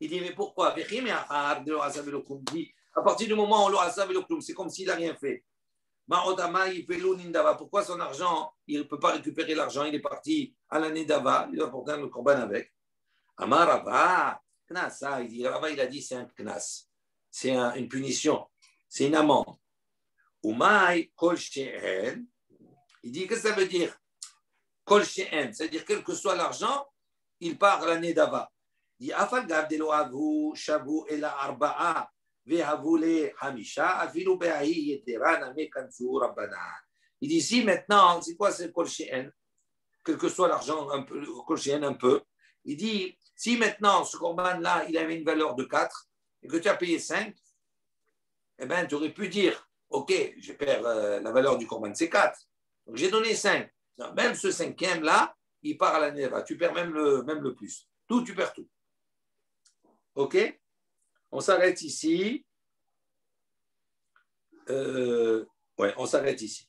Il dit, mais pourquoi? Il dit, à partir du moment où c'est comme s'il n'a rien fait. Pourquoi son argent, il ne peut pas récupérer l'argent, il est parti à l'année d'ava, il va porter le korban avec. Amar Rava, Knas, il dit, Rava, il a dit, c'est un Knas, c'est une punition, c'est une amende. Umay kol she'en, il dit, qu'est-ce que ça veut dire? Kol she'en, c'est-à-dire, quel que soit l'argent, il part à l'année d'ava. Il dit, Afal gavdelo avu, shavu ela arba'a. Il dit ici maintenant, c'est quoi ce kol she'en? Quel que soit l'argent, un peu, kol she'en un peu. Il dit, si maintenant ce korban-là, il avait une valeur de 4 et que tu as payé 5, eh bien, tu aurais pu dire, ok, je perds la valeur du korban, c'est 4. Donc j'ai donné 5. Non, même ce cinquième-là, il part à l'année, tu perds même le plus. Tout, tu perds tout. Ok? On s'arrête ici. On s'arrête ici.